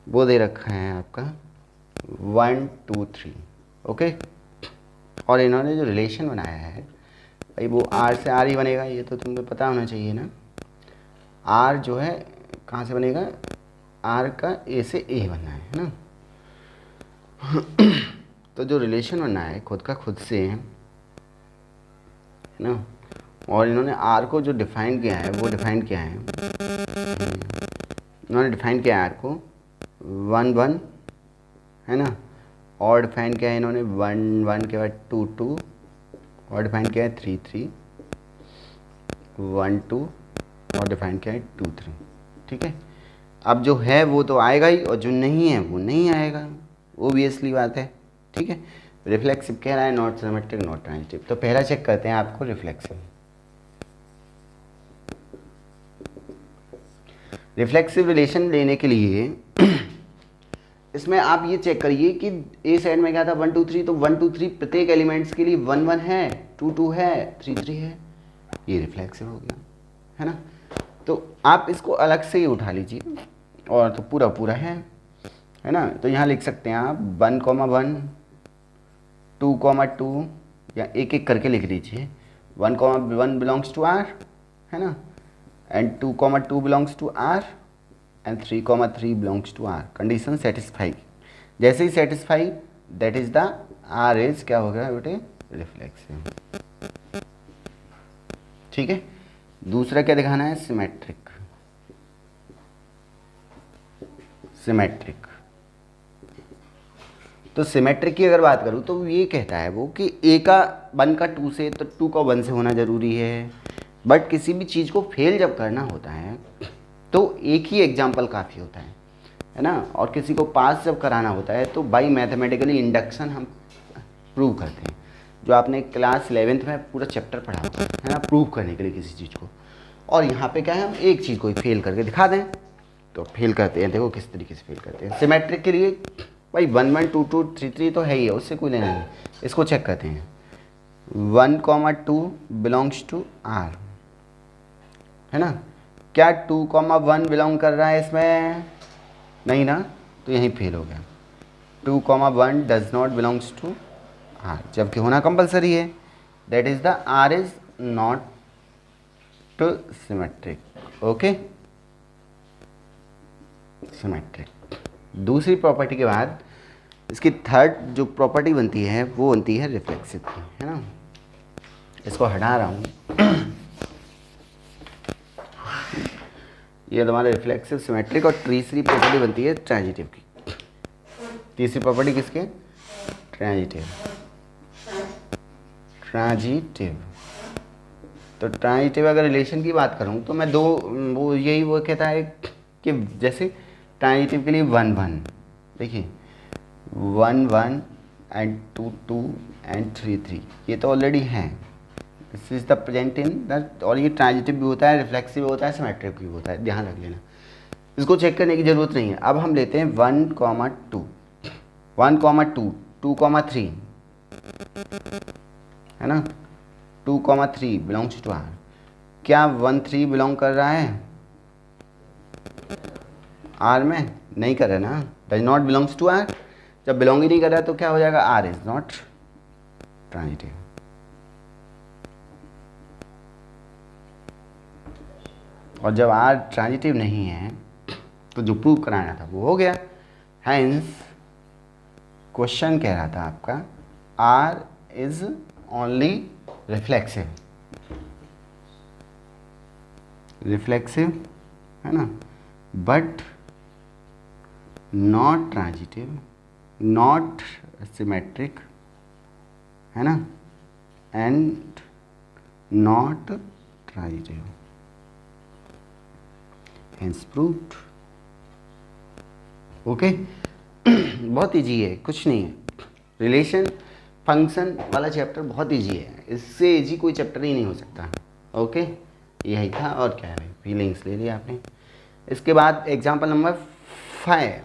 वो दे रखा है आपका 1 2 3, ओके। और इन्होंने जो रिलेशन बनाया है भाई वो आर से आर ही बनेगा, ये तो तुमको पता होना चाहिए ना। आर जो है कहाँ से बनेगा, आर का ए से ए बनना है ना। तो जो रिलेशन बनना है खुद का खुद से है ना, और इन्होंने आर को जो डिफाइन किया है वो डिफाइन किया है, इन्होंने डिफाइन किया है आर को 1 1 है ना, और डिफाइन किया है इन्होंने 1 1 के बाद 2 2, और डिफाइन किया है 3 3 1 2, और डिफाइन किया है 2 3, ठीक है। अब जो है वो तो आएगा ही, और जो नहीं है वो नहीं आएगा, ओबियसली बात है, ठीक है। रिफ्लेक्सिव कह रहा है, नॉट सिमेट्रिक नॉट ट्रांजिटिव। तो पहला चेक करते हैं आपको रिफ्लेक्सिव। रिफ्लेक्सिव रिलेशन लेने के लिए इसमें आप ये चेक करिए कि ए साइड में क्या था 1 2 3, तो 1 2 3 प्रत्येक एलिमेंट्स के लिए 1 1 है, 2 2 है, 3 3 है, ये रिफ्लेक्सिव हो गया, है ना। तो आप इसको अलग से ही उठा लीजिए, और तो पूरा पूरा है ना। तो यहाँ लिख सकते हैं आप 1 1 2 2, या एक एक करके लिख लीजिए। 1 1 बिलोंग्स टू आर, है ना, and 2 2 belongs to R, and 3 3 belongs to R. Condition satisfy, जैसे ही satisfy that is the R is क्या हो गया बेटे, रिफ्लेक्सिव, ठीक है। दूसरा क्या दिखाना है, सिमेट्रिक। सिमेट्रिक, तो सिमेट्रिक की अगर बात करूँ तो ये कहता है वो कि ए का 1 का 2 से, तो 2 का 1 से होना ज़रूरी है। बट किसी भी चीज़ को फेल जब करना होता है तो एक ही एग्जाम्पल काफ़ी होता है ना। और किसी को पास जब कराना होता है तो बाई मैथमेटिकली इंडक्शन हम प्रूव करते हैं, जो आपने क्लास 11th में पूरा चैप्टर पढ़ा होता है ना, प्रूव करने के लिए किसी चीज़ को। और यहाँ पे क्या है, हम एक चीज़ को फेल करके दिखा दें, तो फेल करते हैं। देखो किस तरीके से फेल करते हैं। सिमेट्रिक के लिए भाई 1 1 2 2 3 3 तो है ही है, उससे कोई लेना नहीं। इसको चेक करते हैं, 1 2 बिलोंग्स टू आर, है ना। क्या 2 1 बिलोंग कर रहा है इसमें, नहीं ना, तो यहीं फेल हो गया। 2 1 does not belongs to R, जबकि होना कंपलसरी है। That is the R is not symmetric, okay, symmetric. दूसरी प्रॉपर्टी के बाद इसकी थर्ड जो प्रॉपर्टी बनती है वो बनती है रिफ्लेक्सिव की, है ना। इसको हटा रहा हूँ। ये तुम्हारा रिफ्लेक्सिव, सिमेट्रिक, और तीसरी प्रॉपर्टी बनती है ट्रांजिटिव की। तीसरी प्रॉपर्टी किसके, ट्रांजिटिव। ट्रांजिटिव, तो ट्रांजिटिव अगर रिलेशन की बात करूँ तो मैं दो वो यही वो कहता है कि जैसे ट्रांजिटिव के लिए 1 1, देखिए 1 1 एंड 2 2 एंड 3 3, ये तो ऑलरेडी हैं। This is the present in that, और ये ट्रांजिटिव भी होता है, रिफ्लेक्सिव भी होता है, सिमेट्रिक भी होता है, ध्यान रख लेना। इसको चेक करने की ज़रूरत नहीं है। अब हम लेते हैं 1 2, 1 2 2 3, है ना, 2 3 बिलोंग्स टू आर। क्या 1 3 बिलोंग कर रहा है आर में, नहीं कर रहा ना, does not belongs to R. जब बिलोंग ही नहीं कर रहा तो क्या हो जाएगा, आर इज नॉट ट्रांजिटिव। और जब आर ट्रांजिटिव नहीं है तो जो प्रूव कराना था वो हो गया। हैंस क्वेश्चन कह रहा था आपका R is only reflexive, reflexive है ना, but not transitive, not symmetric, है ना, and not transitive, hence proved. Okay, बहुत इजी है, कुछ नहीं है। रिलेशन फंक्शन वाला चैप्टर बहुत इजी है, इससे इजी कोई चैप्टर ही नहीं हो सकता। ओके, यही था, और क्या है, फीलिंग्स ले लिया आपने। इसके बाद एग्जाम्पल नंबर 5।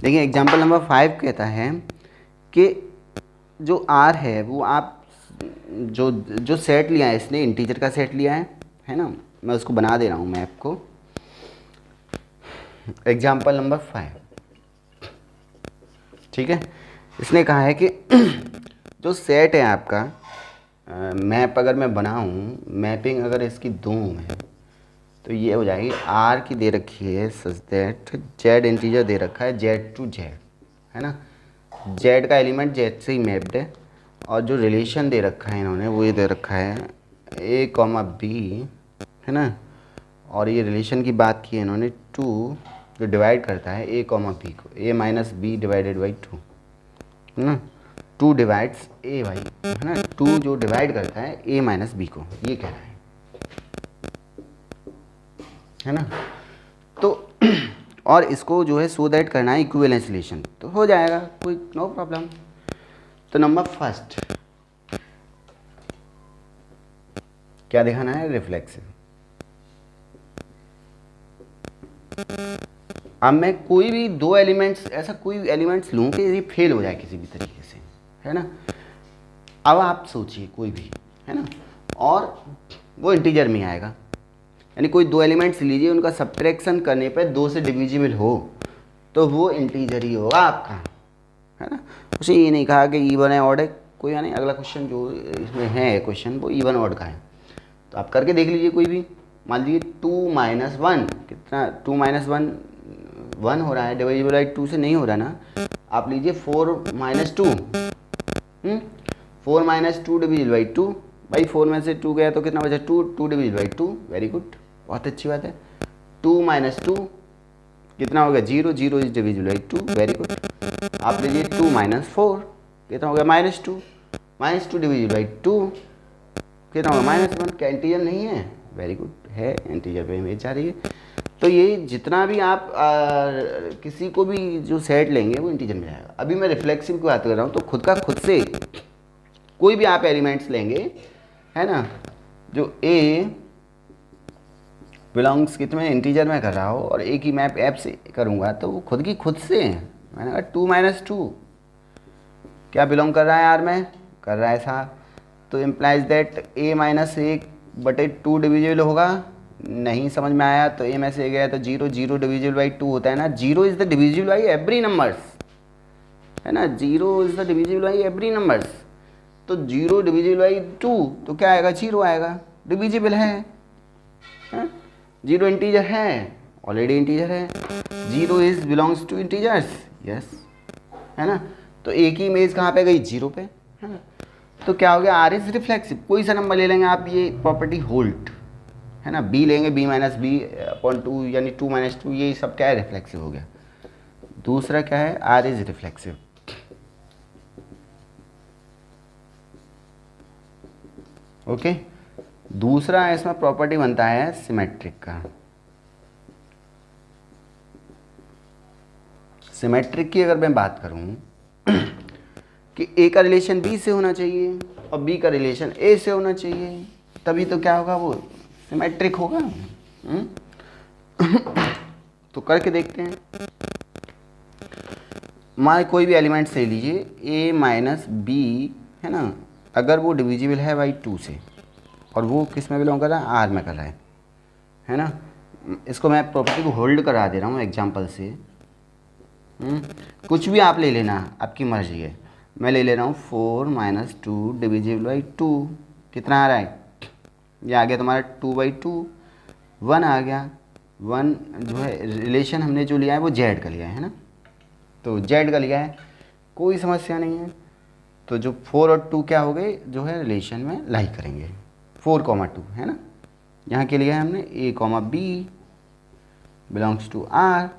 देखिए एग्जाम्पल नंबर 5 कहता है कि जो आर है वो आप जो जो सेट लिया है, इसने इंटीजर का सेट लिया है ना। मैं उसको बना दे रहा हूँ मैप को। एग्जाम्पल नंबर 5, ठीक है। इसने कहा है कि जो सेट है आपका मैप अगर मैं बनाऊँ, मैपिंग अगर इसकी दूँ मैं, तो ये हो जाएगी आर की दे रखी है सच दैट जेड इंटीजर दे रखा है जेड टू जेड, है ना। जेड का एलिमेंट जेड से ही मैप्ड है, और जो रिलेशन दे रखा है इन्होंने वो ये दे रखा है ए कॉमा बी, है ना। और ये रिलेशन की बात की है इन्होंने टू, जो डिवाइड करता है ए कॉमा बी को, A minus B divided by two, है ना। टू डिवाइड्स ए बाई, है ना, टू जो डिवाइड करता है ए माइनस बी को, ये कह रहा है ना। तो और इसको जो है सो दैट करना है इक्विवेलेंस रिलेशन, तो हो जाएगा, कोई नो प्रॉब्लम। तो नंबर फर्स्ट क्या दिखाना है, रिफ्लेक्सिव। अब मैं कोई भी दो एलिमेंट्स, ऐसा कोई एलिमेंट्स लूँ कि ये फेल हो जाए किसी भी तरीके से, है ना। अब आप सोचिए कोई भी, है ना, और वो इंटीजर में आएगा, यानी कोई दो एलिमेंट्स लीजिए, उनका सब्ट्रैक्शन करने पर दो से डिविजिबल हो तो वो इंटीजर ही होगा आपका, है ना। उसे ये नहीं कहा कि इवन है ऑड है, कोई नहीं। अगला क्वेश्चन जो इसमें है क्वेश्चन वो इवन ऑड का है, तो आप करके देख लीजिए कोई भी। मान लीजिए 2 माइनस 1 कितना, 2 माइनस 1 1 हो रहा है, डिविजिबल बाई 2 से नहीं हो रहा ना। आप लीजिए 4 माइनस 2, 4 माइनस 2 डिविजिबल बाई 2, भाई 4 में से 2 गया तो कितना बचा 2, 2 डिविजिबल बाई 2, वेरी गुड, बहुत अच्छी बात है। 2 माइनस 2 कितना हो गया 0, 0 is divisible by 2, very good. आप लीजिए 2 माइनस 4 कितना हो गया माइनस 2, माइनस 2 डिविजिबल बाई 2 कितना होगा माइनस 1, क्या इंटीजर नहीं है, वेरी गुड है, इंटीजर पे इमेज जा रही है। तो ये जितना भी आप किसी को भी जो सेट लेंगे वो इंटीजर में जाएगा। अभी मैं रिफ्लेक्सिव की बात कर रहा हूँ, तो खुद का खुद से कोई भी आप एलिमेंट्स लेंगे, है ना, जो ए बिलोंग्स कितने इंटीजर में कर रहा हो और ए की मैप ऐप से करूँगा, तो वो खुद की खुद से, मैंने कहा 2 माइनस 2 क्या बिलोंग कर रहा है आर में, कर रहा है साहब, तो implies that A minus 1/2 divisible होगा। नहीं समझ में आया तो ए में से गया तो 0, 0 डिविजिबल बाई 2 होता है ना, 0 is the divisible by every numbers, है ना, 0 is the divisible by every numbers. तो 0 डिविजिबल बाई 2 तो क्या आएगा 0 आएगा, डिविजिबल है, 0 इंटीजर है, ऑलरेडी इंटीजर है, 0 is belongs to integers, yes, है ना। तो ए की इमेज कहाँ पे गई 0 पे, है ना। तो क्या हो गया आर इज रिफ्लेक्सिव। कोई सा नंबर ले लेंगे आप, ये प्रॉपर्टी होल्ड, है ना, बी लेंगे बी माइनस बी अपॉन 2 यानी 2 माइनस 2, ये सब क्या है रिफ्लेक्सिव हो गया। दूसरा क्या है आर इज रिफ्लेक्सिव, ओके। दूसरा इसमें प्रॉपर्टी बनता है सिमेट्रिक का। सिमेट्रिक की अगर मैं बात करूं कि ए का रिलेशन बी से होना चाहिए और बी का रिलेशन ए से होना चाहिए, तभी तो क्या होगा वो सिमेट्रिक होगा। तो करके देखते हैं। मान कोई भी एलिमेंट ले लीजिए ए माइनस बी, है ना, अगर वो डिविजिबल है बाई 2 से और वो किस में बिलोंग कर रहा है आर में कर रहा है ना। इसको मैं प्रॉपर्टी को होल्ड करा दे रहा हूँ एग्जांपल से। कुछ भी आप ले लेना, आपकी मर्जी है। मैं ले ले रहा हूँ 4 माइनस 2 डिविजिबल बाई 2, कितना आ रहा है, ये आ गया तुम्हारा 2 बाई 2, 1 आ गया। 1 जो है रिलेशन हमने जो लिया है वो जेड का लिया है ना, तो जेड का लिया है, कोई समस्या नहीं है। तो जो 4 और 2 क्या हो गए, जो है रिलेशन में लाई करेंगे, 4,2 है ना। यहाँ के लिए हमने A comma B belongs to R,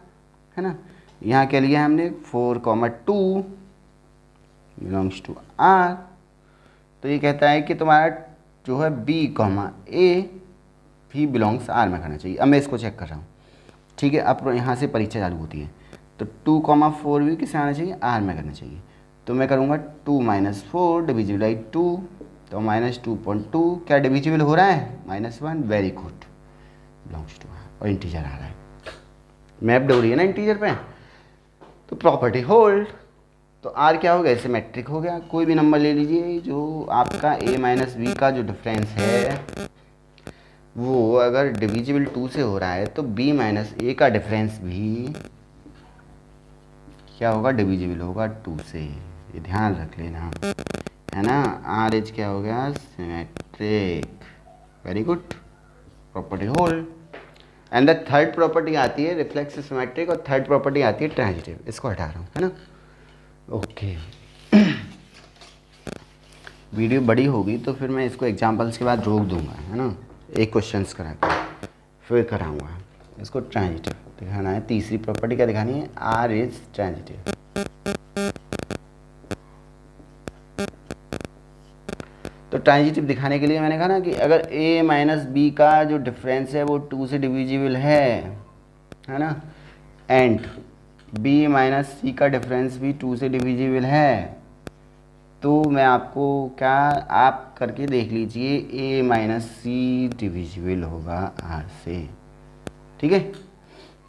है ना। यहाँ के लिए हमने 4,2 बिलोंग्स टू आर। तो ये कहता है कि तुम्हारा जो है बी कॉमा ए भी बिलोंग्स आर में करना चाहिए। अब मैं इसको चेक कर रहा हूँ, ठीक है। अब यहाँ से परीक्षा चालू होती है, तो 2,4 भी किस में आना चाहिए आर में करना चाहिए। तो मैं करूँगा 2 माइनस 4 डिविजिबल बाई 2, तो माइनस 2.2 क्या डिविजिबल हो रहा है -1, very good, belongs to R, और इंटीजर आ रहा है, मैप्ड हो रही है ना इंटीजर पे। तो प्रॉपर्टी होल्ड। तो आर क्या हो गया, सिमेट्रिक हो गया। कोई भी नंबर ले लीजिए जो आपका ए माइनस बी का जो डिफरेंस है वो अगर डिविजिबल 2 से हो रहा है तो बी माइनस ए का डिफरेंस भी क्या होगा, डिविजिबल होगा 2 से। ये ध्यान रख लेना, है ना। आर एच क्या हो गया, symmetric. Very good, property hold. And the third property आती है रिफ्लेक्स सिमेट्रिक, और थर्ड प्रॉपर्टी आती है ट्रांजिटिव। इसको हटा रहा हूँ, है ना। ओके वीडियो बड़ी होगी तो फिर मैं इसको एग्जांपल्स के बाद रोक दूंगा, है ना। एक क्वेश्चंस करा कर फिर कराऊंगा। इसको ट्रांजिटिव दिखाना है। तीसरी प्रॉपर्टी क्या दिखानी है, आर इज ट्रांजिटिव। तो ट्रांजिटिव दिखाने के लिए मैंने कहा ना कि अगर a माइनस बी का जो डिफरेंस है वो 2 से डिविजिबल है ना, एंड b माइनस सी का डिफरेंस भी 2 से डिविजिबल है, तो मैं आपको क्या, आप करके देख लीजिए a माइनस सी डिविजिबल होगा r से। ठीक है,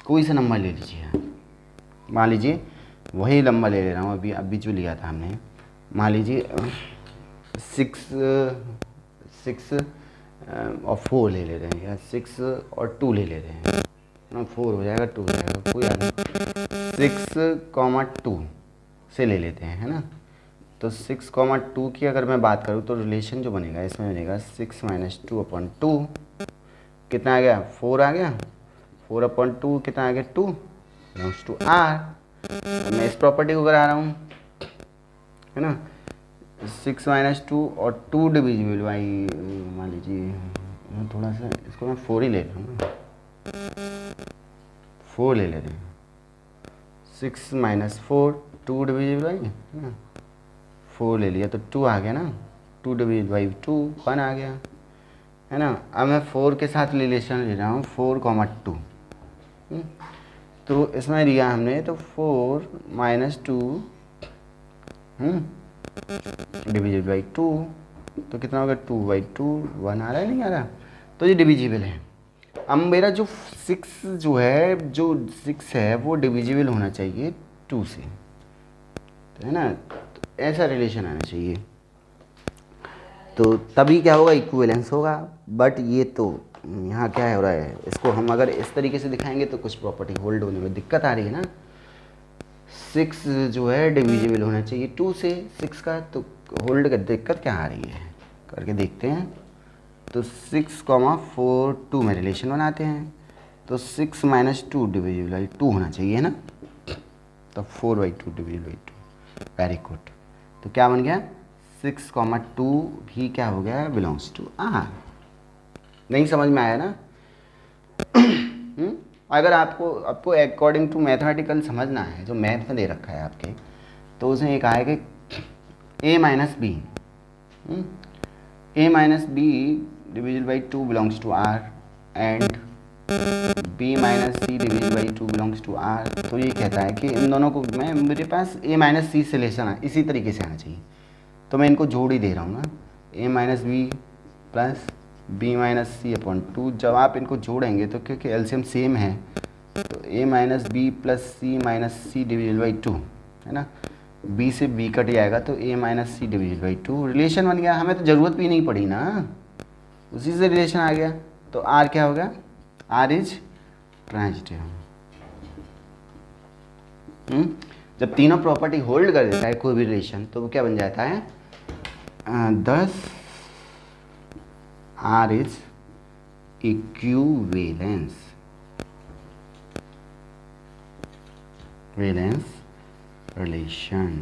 कोई सा नंबर ले लीजिए। मान लीजिए वही नंबर ले रहा हूँ अभी जो लिया था हमने। मान लीजिए 6 और 4 ले रहे हैं, या 6 और 2 ले रहे हैं ना। 4 हो जाएगा, 2 हो जाएगा, कोई याद नहीं। 6,2 से ले लेते हैं, है ना। तो 6,2 की अगर मैं बात करूँ तो रिलेशन जो बनेगा इसमें बनेगा 6 माइनस 2/2। कितना आ गया, 4 आ गया। 4/2 कितना आ गया, 2 बिलोंग्स टू आर। मैं इस प्रॉपर्टी को करा रहा हूँ, है ना। 6 माइनस 2 और 2 डिविजिबल बाई, मान लीजिए थोड़ा सा इसको मैं 4 ही ले रहा हूँ, 4 ले रहे हैं। 6 माइनस 4 2 डिविजिबल बाई, है ना। 4 ले लिया तो 2 आ गया ना। 2 डिविजिबल बाई 2 1 आ गया, है ना। अब मैं 4 के साथ रिलेशन ले रहा हूँ 4,2। तो इसमें लिया हमने तो 4 माइनस 2 डिविजिबल बाई 2, तो कितना होगा 2/2। 1 आ रहा है, नहीं आ रहा। तो ये डिविजिबल है। अब मेरा जो 6 जो है वो डिविजिबल होना चाहिए 2 से, तो है ना। तो ऐसा रिलेशन आना चाहिए, तो तभी क्या होगा, इक्विवेलेंस होगा। बट ये तो यहाँ क्या हो रहा है, इसको हम अगर इस तरीके से दिखाएंगे तो कुछ प्रॉपर्टी होल्ड होने में दिक्कत आ रही है ना। 6 जो है डिविजिबल होना चाहिए 2 से 6 का, तो होल्ड का दिक्कत क्या आ रही है, करके देखते हैं। तो 6,4 2 में रिलेशन बनाते हैं, तो 6 माइनस 2 डिविजिबल बाई 2 होना चाहिए, है ना। तो 4/2 डिविजिबल बाई 2। Very good. तो क्या बन गया, 6,2 भी क्या हो गया, बिलोंग्स टू आर। नहीं समझ में आया ना। अगर आपको अकॉर्डिंग टू मैथमेटिकल समझना है, जो मैथ में दे रखा है आपके, तो उसमें एक आएगा a minus b, a minus b divisible by 2 belongs to R, and b minus c divisible by 2 belongs to R. तो ये कहता है कि इन दोनों को मेरे पास a माइनस सी से रिलेशन इसी तरीके से आना चाहिए, तो मैं इनको जोड़ ही दे रहा हूँ ना। a minus B plus b minus सी/2। जब आप इनको जोड़ेंगे तो क्योंकि एलसीएम सेम है, तो a minus B plus c minus c divisible by 2, है ना। b से b कट जाएगा तो a minus c divisible by 2 relation बन गया। हमें तो ज़रूरत भी नहीं पड़ी ना, उसी से रिलेशन आ गया। तो r क्या हो गया, r इज ट्रांजिटिव। जब तीनों प्रॉपर्टी होल्ड कर देता है कोई भी रिलेशन, तो वो क्या बन जाता है, 10 R is equivalence रिलेशन।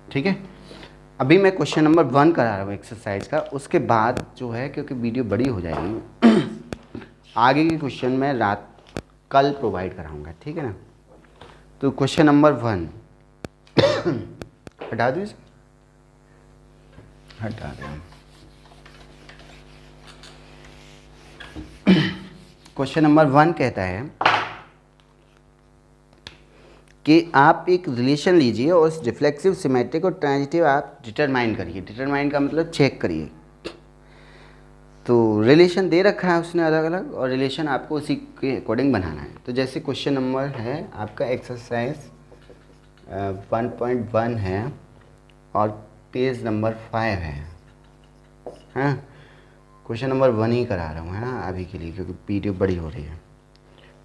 ठीक है, अभी मैं क्वेश्चन नंबर 1 करा रहा हूँ एक्सरसाइज का। उसके बाद जो है, क्योंकि वीडियो बड़ी हो जाएगी, आगे के क्वेश्चन मैं कल प्रोवाइड कराऊंगा, ठीक है ना। तो क्वेश्चन नंबर 1 हटा दो इसे, हटा दें। क्वेश्चन नंबर 1 कहता है कि आप एक रिलेशन लीजिए और उस रिफ्लेक्सिव, सिमेट्रिक और ट्रांजिटिव आप डिटरमाइन करिए। डिटरमाइन का मतलब चेक करिए। तो रिलेशन दे रखा है उसने अलग अलग, और रिलेशन आपको उसी के अकॉर्डिंग बनाना है। तो जैसे क्वेश्चन नंबर है आपका एक्सरसाइज 1.1 है और पेज नंबर 5 है। हाँ, क्वेश्चन नंबर 1 ही करा रहा हूँ है ना अभी के लिए, क्योंकि पीडीएफ बड़ी हो रही है।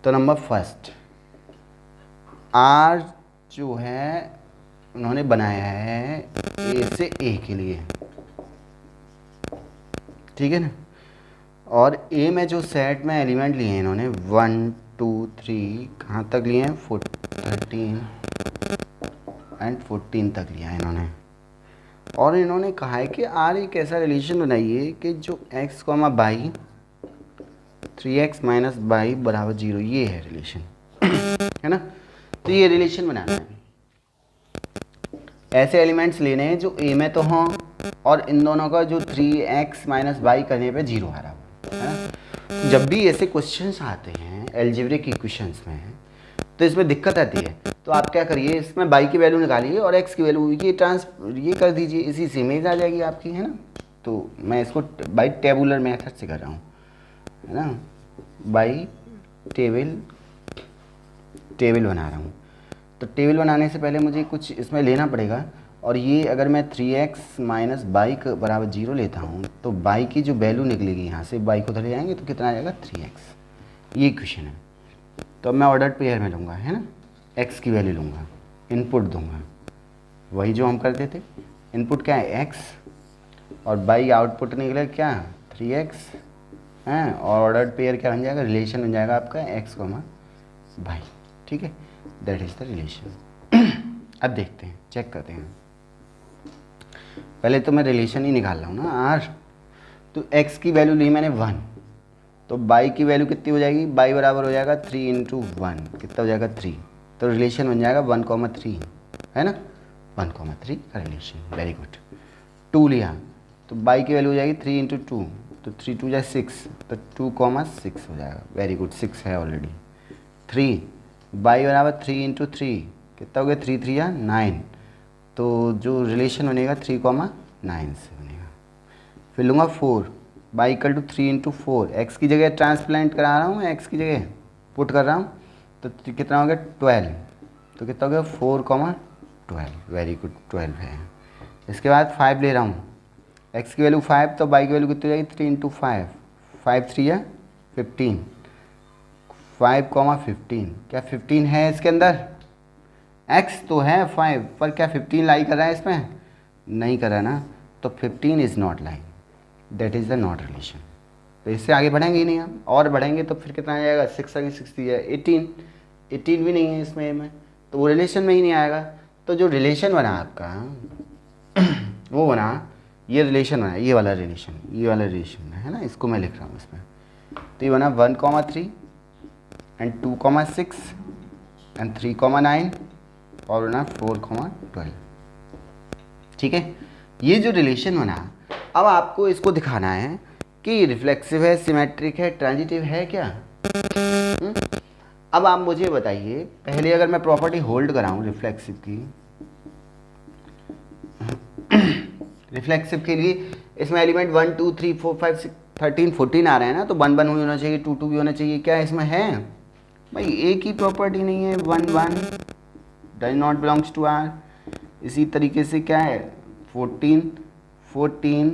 तो नंबर फर्स्ट, आर जो है उन्होंने बनाया है ए से ए के लिए, ठीक है ना। और ए में जो सेट में एलिमेंट लिए हैं इन्होंने 1 2 3 कहाँ तक लिए हैं 13 एंड 14 तक लिया है इन्होंने। और इन्होंने कहा है कि आर एक ऐसा रिलेशन बनाइए कि जो x, by 3x minus by बराबर 0, ये है रिलेशन है ना। तो ये रिलेशन बनाना है, ऐसे एलिमेंट्स लेने हैं जो ए में तो हों और इन दोनों का जो 3x माइनस बाई करने पे 0 आ रहा हो, है ना। जब भी ऐसे क्वेश्चंस आते हैं एल्जेब्रिक इक्वेशंस में तो इसमें दिक्कत आती है, तो आप क्या करिए, इसमें बाई की वैल्यू निकालिए और एक्स की वैल्यू ये कर दीजिए, इसी से इमेज आ जाएगी आपकी, है ना। तो मैं इसको बाई टेबुलर मेथड से कर रहा हूँ, है ना, बाई टेबल बना रहा हूँ। तो टेबल बनाने से पहले मुझे कुछ इसमें लेना पड़ेगा, और ये अगर मैं 3x माइनस बाई का बराबर 0 लेता हूँ तो बाई की जो वैल्यू निकलेगी यहाँ से, बाई को उधर जाएंगे तो कितना आ जाएगा 3x, ये इक्वेशन है। तो अब मैं ऑर्डर पेयर में लूँगा, है ना, x की वैल्यू लूँगा, इनपुट दूंगा, वही जो हम करते थे। इनपुट क्या है x, और बाई आउटपुट निकले क्या 3x है, और ऑर्डर पेयर क्या बन जाएगा, रिलेशन बन जाएगा आपका x, बाई, ठीक है, दैट इज़ द रिलेशन। अब देखते हैं, चेक करते हैं। पहले तो मैं रिलेशन ही निकाल रहा हूँ ना r। तो x की वैल्यू ली मैंने 1, तो बाई की वैल्यू कितनी हो जाएगी, बाई बराबर हो जाएगा 3 × 1, कितना हो जाएगा 3। तो रिलेशन बन जाएगा 1,3, है ना, 1,3 का रिलेशन, वेरी गुड। 2 लिया तो बाई की वैल्यू हो जाएगी 3 × 2, तो 3 2 6, तो 2,6 हो जाएगा, वेरी गुड, 6 है ऑलरेडी। 3 बाई बराबर 3 × 3, कितना हो गया 3 3 या 9, तो जो रिलेशन बनेगा 3,9 से बनेगा। फिर लूँगा 4, बाई इक्वल टू 3 × 4, एक्स की जगह ट्रांसप्लांट करा रहा हूँ, एक्स की जगह पुट कर रहा हूँ, तो कितना हो गया 12, तो कितना हो गया 4,12, वेरी गुड, 12 है। इसके बाद 5 ले रहा हूँ, एक्स की वैल्यू 5, तो बाई की वैल्यू कितनी हो जाएगी 3 × 5, 5 3 या 15, 5,15, क्या 15 है इसके अंदर, x तो है 5 पर क्या 15 लाई कर रहा है इसमें, नहीं कर रहा ना, तो 15 is not lying, that is the not relation. तो इससे आगे बढ़ेंगे ही नहीं हम, और बढ़ेंगे तो फिर कितना आ जाएगा 6 आगे 60 है 18 भी नहीं है इसमें में, तो वो रिलेशन में ही नहीं आएगा। तो जो रिलेशन बना आपका वो बना, ये रिलेशन बना, ये वाला रिलेशन है ना, इसको मैं लिख रहा हूँ इसमें। तो ये बना 1,3 एंड 2,6 एंड 3,9 और बना 4,12, ठीक है। ये जो रिलेशन बना, अब आपको इसको दिखाना है कि रिफ्लेक्सिव है, सिमेट्रिक है, ट्रांजिटिव है क्या। अब आप मुझे बताइए, पहले अगर मैं प्रॉपर्टी होल्ड कराऊं रिफ्लेक्सिव की, रिफ्लेक्सिव के लिए इसमें एलिमेंट 1 2 3 4 5 6 13 14 आ रहे हैं ना, तो 1 1 भी होना चाहिए, 2 2 भी होना चाहिए, क्या इसमें है भाई, एक ही प्रॉपर्टी नहीं है, 1 1 does not belongs to R. इसी तरीके से क्या है 14 14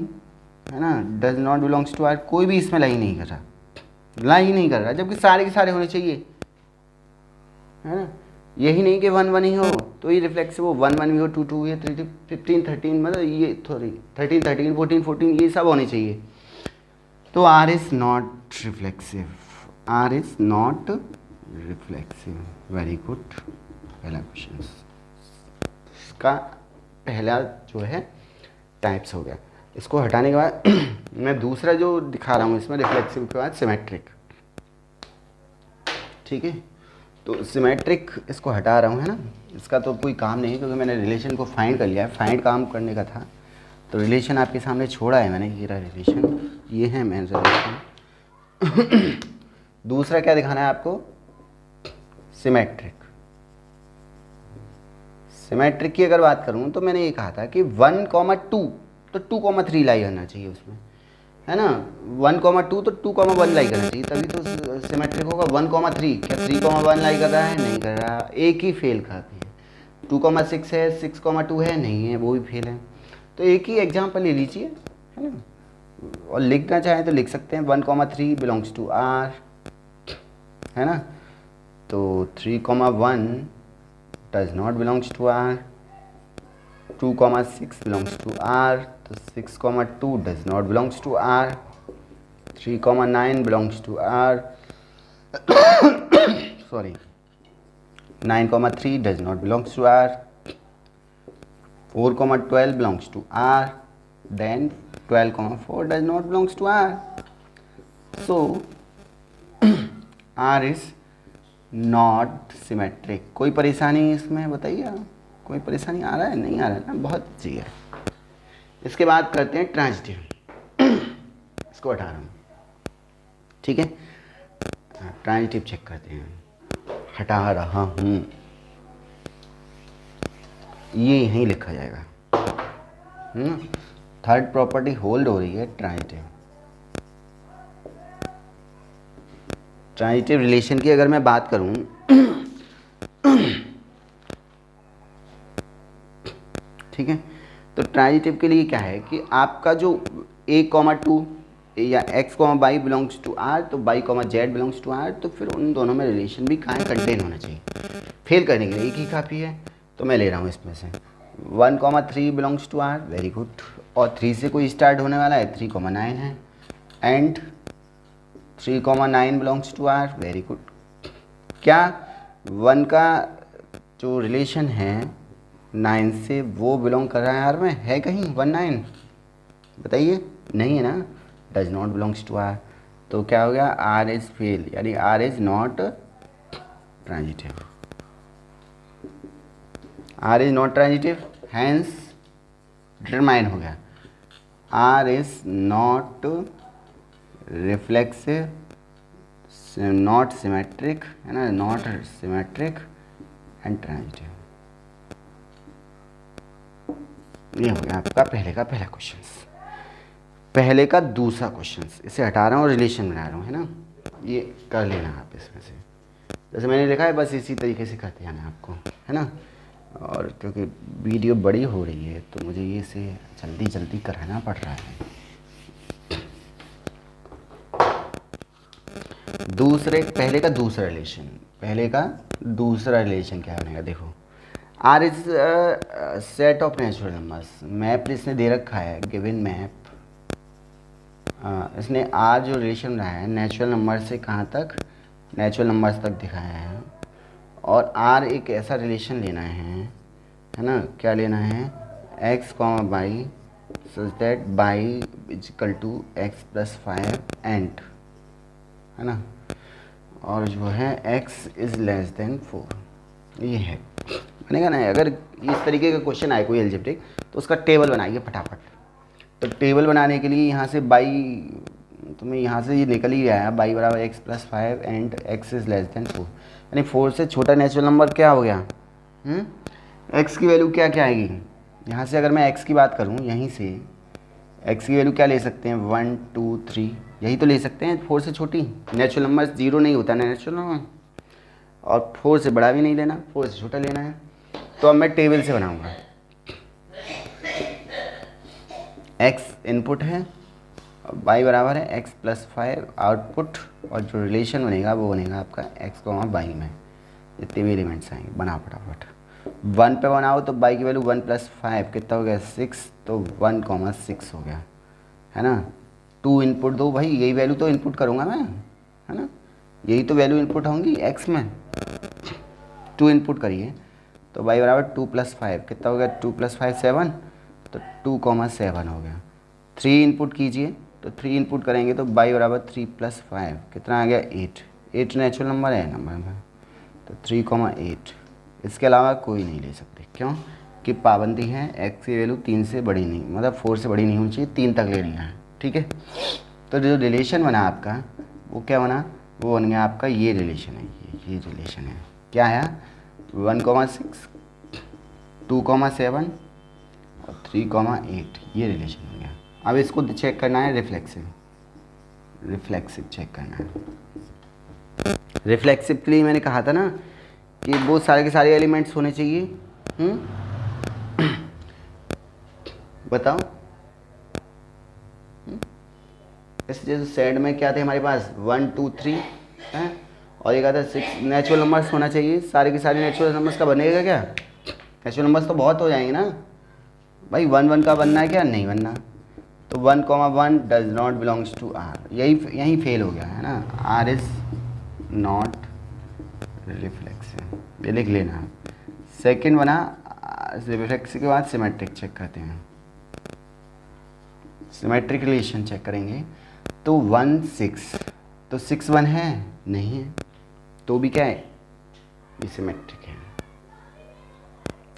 है ना, does not belongs to R, कोई भी इसमें लाई नहीं कर रहा, जबकि सारे के सारे होने चाहिए, है ना। यही नहीं कि 1 1 ही हो तो ये रिफ्लेक्सिव हो, 1 1 भी हो, 2 2 भी हो, 3 15 13, मतलब ये 13 13 14 14 ये सब होने चाहिए। तो R is not reflexive, R is not reflexive, very good, पहला क्वेश्चन इसका पहला जो है टाइप्स हो गया। इसको हटाने के बाद मैं दूसरा जो दिखा रहा हूँ इसमें रिफ्लेक्सिव के बाद सिमेट्रिक, ठीक है। तो सिमेट्रिक इसको हटा रहा हूँ, है ना, इसका तो कोई काम नहीं है क्योंकि मैंने रिलेशन को फाइंड कर लिया है, फाइंड काम करने का था, तो रिलेशन आपके सामने छोड़ा है मैंने, ये रहा रिलेशन, ये है मेन रिलेशन। दूसरा क्या दिखाना है आपको, सिमेट्रिक। सिमेट्रिक की अगर बात करूं तो मैंने ये कहा था कि 1, 2 तो 2,3 लाई होना चाहिए उसमें, है ना। 1,2 तो 2,1 लाई करना चाहिए, तभी तो सिमेट्रिक होगा। 1,3 क्या 3,1 लाई कर रहा है? नहीं कर रहा, एक ही फेल खाती है। 2,6 है, 6,2 है, नहीं है, वो भी फेल है। तो एक ही एग्जाम्पल ले लीजिए, है ना। और लिखना चाहें तो लिख सकते हैं 1,3 बिलोंग्स टू आर, है ना। तो 3,1 does not belongs to R, 2,6 belongs to R, तो 6,2 does not belongs to R, 3,9 belongs to R, sorry 9,3 does not belongs to R, 4,12 belongs to R, then 12,4 does not belongs to R. So R is not symmetric. कोई परेशानी इसमें बताइए, कोई परेशानी आ रहा है? नहीं आ रहा है ना, बहुत अच्छी है। इसके बाद करते हैं ट्रांजिटिव। इसको हटा रहा हूँ, ठीक है। ट्रांजिटिव चेक करते हैं, हटा रहा हूँ, ये यहीं लिखा जाएगा। थर्ड प्रॉपर्टी होल्ड हो रही है ट्रांजिटिव। ट्रांजिटिव रिलेशन की अगर मैं बात करूँ, ठीक है, तो ट्रांजिटिव के लिए क्या है कि आपका जो a,2 या x, y belongs to r, तो y, z belongs to r, तो फिर उन दोनों में रिलेशन भी कहाँ कंटेन होना चाहिए। फेल करने के लिए एक ही काफ़ी है, तो मैं ले रहा हूँ इसमें से 1,3 belongs to r, very good. और 3 से कोई स्टार्ट होने वाला है, 3,9 है, and 3,9 belongs to r, very good. क्या 1 का जो रिलेशन है 9 से वो बिलोंग कर रहा है r में? है कहीं 1,9? बताइए, नहीं है ना, does not belongs to R. तो क्या हो गया? आर इज फेल, यानी R is not transitive. R is not transitive, hence determine हो गया। R is not reflexive, not symmetric, है ना, नॉट सिमेट्रिक एंड ट्रांजिटिव। ये हो गया आपका पहले का पहला क्वेश्चन। पहले का दूसरा क्वेश्चन, इसे हटा रहा हूँ और रिलेशन बना रहा हूँ, है ना। ये कर लेना आप इसमें से, जैसे मैंने लिखा है बस इसी तरीके से करते जाना आपको, है ना। और क्योंकि वीडियो बड़ी हो रही है तो मुझे ये से जल्दी जल्दी कराना पड़ रहा है। पहले का दूसरा रिलेशन क्या बनेगा? देखो, R is set of natural numbers. Map इसने दे रखा है, गिवन मैप। इसने आर जो रिलेशन बनाया है नेचुरल नंबर से कहाँ तक? नेचुरल नंबर्स तक दिखाया है। और आर एक ऐसा रिलेशन लेना है ना, क्या लेना है? x, y such that y is equal to x plus 5 and, है ना, और जो है x इज लेस देन 4। ये है, बनेगा ना। अगर इस तरीके का क्वेश्चन आए कोई एल्जेब्रिक, तो उसका टेबल बनाइए फटाफट। तो टेबल बनाने के लिए यहाँ से बाई, तुम्हें यहाँ से ये निकल ही आया, बाई बराबर x plus 5 and x is less than 4, यानी 4 से छोटा नेचुरल नंबर क्या हो गया? एक्स की वैल्यू क्या क्या आएगी? यहाँ से अगर मैं एक्स की बात करूँ, यहीं से एक्स की वैल्यू क्या ले सकते हैं? 1, 2, 3, यही तो ले सकते हैं। 4 से छोटी नेचुरल नंबर 0 नहीं होता ना नेचुरल नंबर, और 4 से बड़ा भी नहीं लेना, 4 से छोटा लेना है। तो अब मैं टेबल से बनाऊँगा। x इनपुट है, y बराबर है x प्लस 5 आउटपुट, और जो रिलेशन बनेगा वो बनेगा आपका x, y में जितने भी एलिमेंट्स आएंगे। बना फटाफट। 1 पे बनाओ तो y की वैल्यू 1 प्लस 5 कितना हो गया? 6, तो 1,6 हो गया, है ना। 2 इनपुट दो भाई, यही वैल्यू तो इनपुट करूँगा मैं, है ना, यही तो वैल्यू इनपुट होंगी x में। 2 इनपुट करिए तो y बराबर 2 प्लस 5 कितना हो गया? 2 प्लस 5 7, तो 2,7 हो गया। 3 इनपुट कीजिए, तो 3 इनपुट करेंगे तो y बराबर 3 प्लस 5 कितना आ गया? 8 नेचुरल नंबर है नंबर में, तो 3,8। इसके अलावा कोई नहीं ले सकते, क्यों कि पाबंदी है, x की वैल्यू 3 से बड़ी नहीं, मतलब 4 से बड़ी नहीं होनी चाहिए, 3 तक लेनी है, ठीक है। तो जो रिलेशन बना आपका वो क्या बना? वो बन गया आपका ये रिलेशन है, ये रिलेशन है। क्या है? 1,6, 2,7 और 3,8, ये रिलेशन हो गया। अब इसको चेक करना है रिफ्लेक्सिव, रिफ्लेक्सिव चेक करना है। रिफ्लेक्सिव के लिए मैंने कहा था ना कि वो सारे के सारे एलिमेंट्स होने चाहिए। बताओ। इस जैसे सेट में क्या थे हमारे पास 1 2 3 है, और ये कहा था 6 नेचुरल नंबर्स होना चाहिए। सारे के सारे नेचुरल नंबर्स का बनेगा क्या? नेचुरल नंबर्स तो बहुत हो जाएंगे ना भाई। 1 1 का बनना है क्या? नहीं बनना। तो 1, 1 does not belongs to R, यही फेल हो गया है ना। आर इज नॉट रिफ्लेक्सिव, ये लिख लेना। सेकंड बना रिफ्लेक्सिव के बाद सिमेट्रिक चेक करते हैं। सिमेट्रिक रिलेशन चेक करेंगे तो 1 6, तो 6 1 है नहीं है, तो भी क्या है? ये सिमेट्रिक है।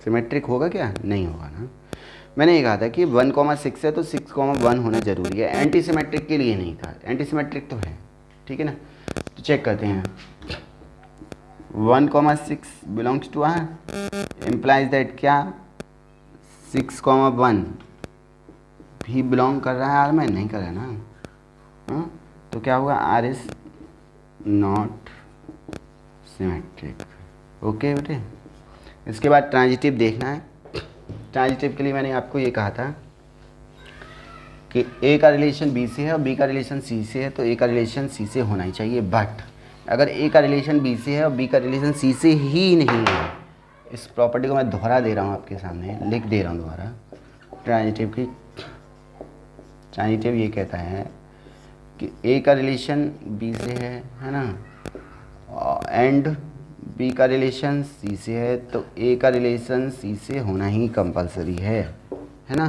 सिमेट्रिक होगा क्या? नहीं होगा ना। मैंने ये कहा था कि 1,6 है तो 6,1 होना जरूरी है। एंटी सिमेट्रिक के लिए नहीं था, एंटी सिमेट्रिक तो है, ठीक है ना। तो चेक करते हैं। 1,6 belongs to R, implies that क्या 6,1 भी बिलोंग कर रहा है आर में? नहीं कर रहा है ना। तो क्या होगा? R is not symmetric. Okay बेटे। इसके बाद ट्रांजिटिव देखना है। ट्रांजिटिव के लिए मैंने आपको ये कहा था कि ए का रिलेशन बी से है और बी का रिलेशन सी से है, तो ए का रिलेशन सी से होना ही चाहिए। बट अगर ए का रिलेशन बी से है और बी का रिलेशन सी से ही नहीं है, इस प्रॉपर्टी को मैं दोहरा दे रहा हूँ आपके सामने, लिख दे रहा हूँ दोबारा। ट्रांजिटिव ये कहता है कि ए का रिलेशन बी से है ना, एंड बी का रिलेशन सी से है, तो ए का रिलेशन सी से होना ही कंपलसरी है ना।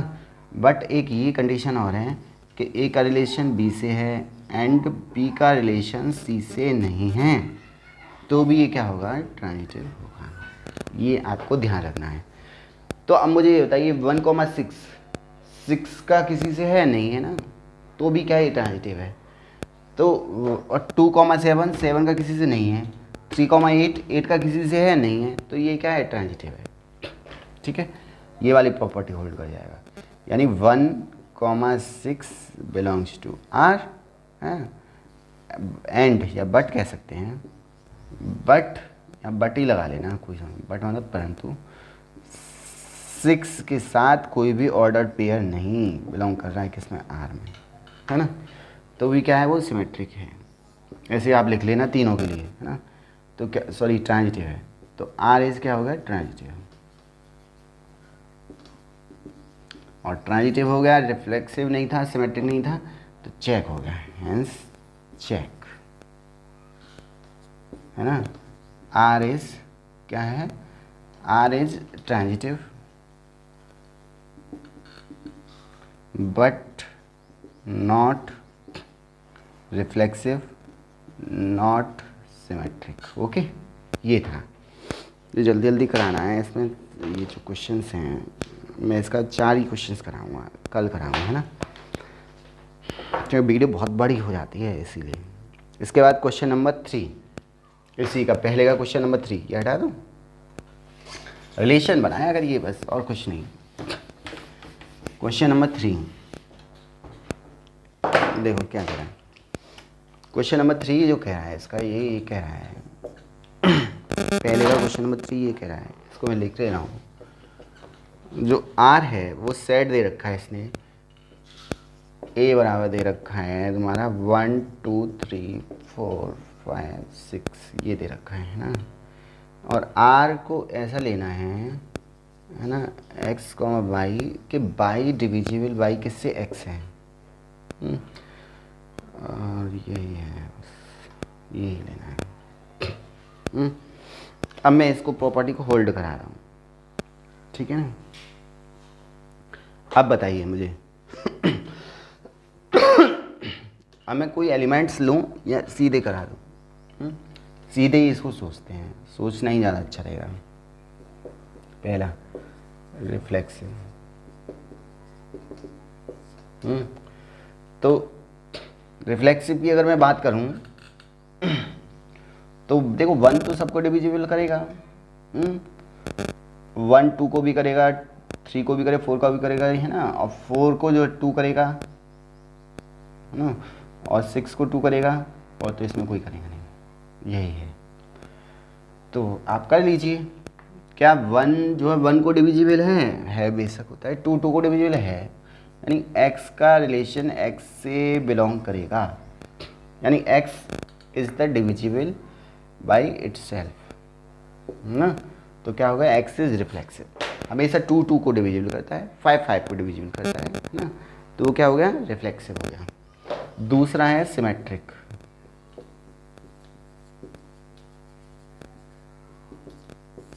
बट एक ये कंडीशन और है कि ए का रिलेशन बी से है एंड बी का रिलेशन सी से नहीं है, तो भी ये क्या होगा? ट्रांजिटिव होगा। ये आपको ध्यान रखना है। तो अब मुझे ये बताइए 1,6 6 का किसी से है नहीं है ना, तो भी क्या ये ट्रांजिटिव है। तो और 2,7 7 का किसी से नहीं है, 3,8 8 का किसी से है नहीं है, तो ये क्या है? ट्रांजिटिव है। ठीक है, ये वाली प्रॉपर्टी होल्ड कर जाएगा। यानी 1,6 बिलोंग्स टू आर एंड, या बट कह सकते हैं, बट या बट ही लगा लेना, कोई समझ, बट मतलब परंतु 6 के साथ कोई भी ऑर्डर्ड पेयर नहीं बिलोंग कर रहा है किसमें? आर में, है ना। तो भी क्या है? वो सिमेट्रिक है। ऐसे आप लिख लेना तीनों के लिए, है ना। तो क्या, सॉरी, ट्रांजिटिव है। तो आर इज क्या होगा? ट्रांजिटिव। और ट्रांजिटिव हो गया, रिफ्लेक्सिव नहीं था, सिमेट्रिक नहीं था, तो चेक हो गया, हेंस चेक, है ना। आर इज क्या है? R is transitive but not reflexive, not symmetric. Okay, ये था। तो जल्दी जल्दी कराना है इसमें। ये जो क्वेश्चंस हैं, मैं इसका 4 ही क्वेश्चंस कराऊंगा, कल कराऊंगा, है ना, क्योंकि वीडियो बहुत बड़ी हो जाती है इसीलिए। इसके बाद क्वेश्चन नंबर 3, इसी का पहले का क्वेश्चन नंबर 3 ये हटा दो। रिलेशन बनाया अगर ये, बस और कुछ नहीं। क्वेश्चन नंबर 3 देखो क्या कह रहा है। क्वेश्चन नंबर 3 जो कह रहा है इसका, ये कह रहा है पहले का क्वेश्चन नंबर 3 ये कह रहा है, इसको मैं लिख रहा हूँ। जो आर है वो सेट दे रखा है इसने, ए बराबर दे रखा है तुम्हारा 1 2 3 4 5 6 ये दे रखा है ना। और आर को ऐसा लेना है ना, एक्स कॉमा वाई के बाई डिविजिबल बाई किससे? एक्स है। और यही है, यही लेना है। अब मैं इसको प्रॉपर्टी को होल्ड करा रहा हूँ, ठीक है ना। अब बताइए मुझे अब मैं कोई एलिमेंट्स लूँ या सीधे करा दूँ? सीधे ही इसको सोचते हैं, सोचना ही ज़्यादा अच्छा रहेगा। पहला रिफ्लेक्सिव, तो रिफ्लेक्सिव की अगर मैं बात करूं तो देखो 1 तो सबको डिविजिबल करेगा, 1 2 को भी करेगा, 3 को भी करे 4 का भी करेगा, है ना, और 4 को जो 2 करेगा, है ना, और 6 को 2 करेगा, और तो इसमें कोई करेगा नहीं, यही है। तो आप कर लीजिए। क्या 1 जो है 1 को डिविजिबल है बेशक होता है, 2 को डिविजिबल है, यानी x का रिलेशन x से बिलोंग करेगा, यानी x is the divisible by itself, ना। तो क्या होगा, x इज रिफ्लेक्सिव, हमेशा 2 को डिविजिबल करता है, 5 को डिविजिबल करता है ना, तो वो क्या हो गया, रिफ्लेक्सिव हो गया। दूसरा है सिमेट्रिक।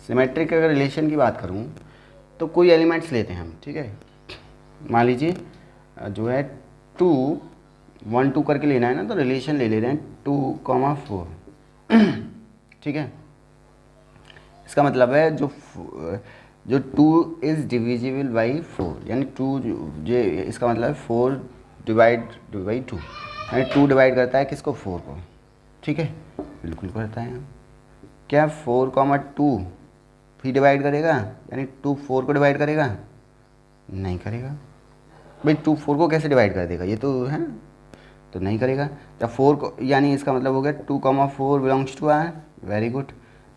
सिमेट्रिक अगर रिलेशन की बात करूं तो कोई एलिमेंट्स लेते हैं हम, ठीक है, मान लीजिए जो है 2 1 2 करके लेना है ना, तो रिलेशन ले रहे हैं 2,4 ठीक है। इसका मतलब है जो 2 इज़ डिविजिबल बाई 4, यानी 2 जो इसका मतलब है 4 डिवाइड बाई 2, यानी 2 डिवाइड करता है किसको, 4 को, ठीक है, बिल्कुल करता है। क्या 4,2 भी डिवाइड करेगा, यानी 2 4 को डिवाइड करेगा, नहीं करेगा भाई। 2 4 को कैसे डिवाइड कर देगा, ये तो है, तो नहीं करेगा। जब 4 को, यानी इसका मतलब हो गया 2,4 belongs to R, very good,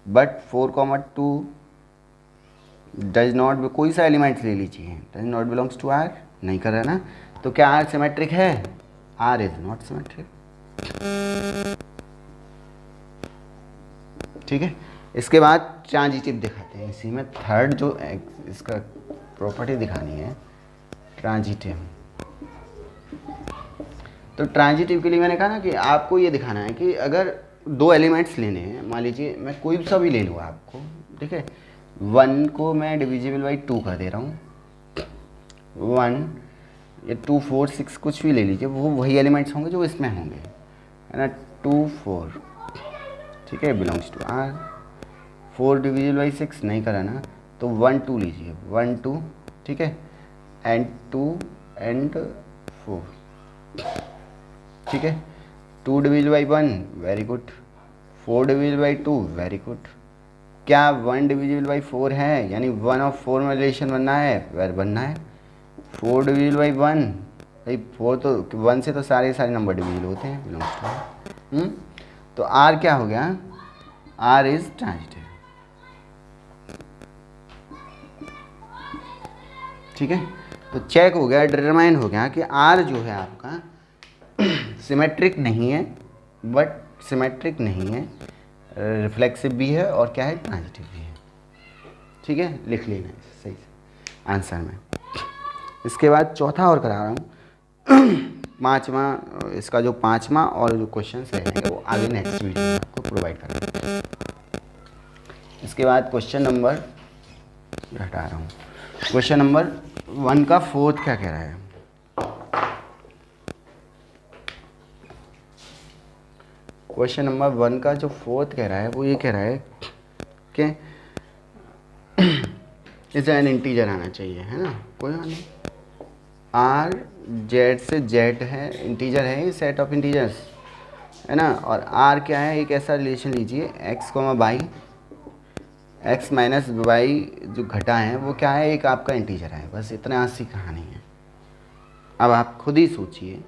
but 4,2 does not, कोई सा एलिमेंट्स ले लीजिए, does not belongs to R, नहीं कर रहा ना, तो क्या आर सिमेट्रिक है, आर इज नॉट सिमेट्रिक, ठीक है। इसके बाद ट्रांजिटिव दिखाते हैं, इसी में थर्ड जो इसका प्रॉपर्टी दिखानी है, ट्रांजिटिव। तो ट्रांजिटिव के लिए मैंने कहा ना कि आपको ये दिखाना है कि अगर 2 एलिमेंट्स लेने हैं, मान लीजिए मैं कोई सा भी ले लूँ आपको, ठीक है, 1 को मैं डिविजिबल बाई 2 कर दे रहा हूँ, 1 या 2 4 6 कुछ भी ले लीजिए, वो वही एलिमेंट्स होंगे जो इसमें होंगे, है ना, 2 4, ठीक है, belongs to R. 4 divisible by 6 नहीं करा ना, तो 1 2 लीजिए, 1 2, ठीक है, एंड 2 एंड 4, ठीक है, 2 divisible by 1, very good, 4 divisible by 2, very good. क्या 1 डिविजिबल बाई 4 है, यानी 1 और 4 में रिलेशन बनना है, वेर बनना है। 4 डिविजिबल बाई 1, भाई 4 तो 1 से तो सारे नंबर डिविजिबल होते हैं, बिलोंग्स टू, तो आर क्या हो गया, आर इज ट्रांजिटिव, ठीक है। तो चेक हो गया, डिटरमाइन हो गया कि आर जो है आपका सिमेट्रिक नहीं है, बट सिमेट्रिक नहीं है, रिफ्लेक्सिव भी है, और क्या है, ट्रांजिटिव भी है, ठीक है, लिख लेना है सही से आंसर में। इसके बाद चौथा और करा रहा हूँ, पाँचवा, इसका जो 5वां और जो क्वेश्चन रहेंगे वो आगे नेक्स्ट वीडियो में आपको प्रोवाइड करेंगे। इसके बाद क्वेश्चन नंबर हटा रहा हूँ, क्वेश्चन नंबर 1 का 4th क्या कह रहा है, क्वेश्चन नंबर 1 का जो 4th कह रहा है वो ये कह रहा है कि इसे एन इंटीजर आना चाहिए, है ना, कोई बात नहीं, आर जेड से जेड है, इंटीजर है, ये सेट ऑफ इंटीजर्स, है ना, और आर क्या है, एक ऐसा रिलेशन लीजिए x comma y, x minus y जो घटा है वो क्या है, एक आपका इंटीजर है, बस इतना सी कहानी है। अब आप खुद ही सोचिए,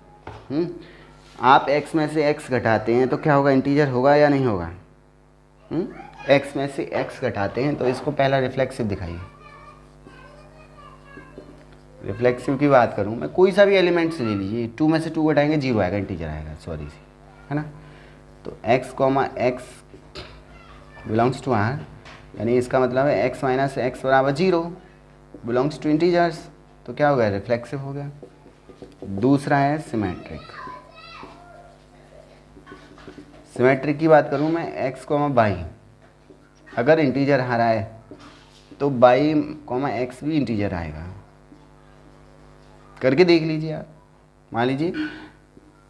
आप x में से x घटाते हैं तो क्या होगा, इंटीजर होगा या नहीं होगा, x में से x घटाते हैं तो इसको पहला रिफ्लेक्सिव दिखाइए। रिफ्लेक्सिव की बात करूं मैं, कोई सा भी एलिमेंट्स ले लीजिए, 2 में से 2 घटाएंगे 0 आएगा, इंटीजर आएगा, सॉरी सी, है ना। तो x comma x belongs to R, यानी इसका मतलब है x माइनस एक्स बराबर 0 बिलोंग्स टू इंटीजर्स, तो क्या हो गया, रिफ्लेक्सिव हो गया। दूसरा है सिमेट्रिक। सिमेट्रिक की बात करूं मैं, x कॉमा बाई अगर इंटीजर आ रहा है तो बाई कॉमा एक्स भी इंटीजर आएगा, करके देख लीजिए आप। मान लीजिए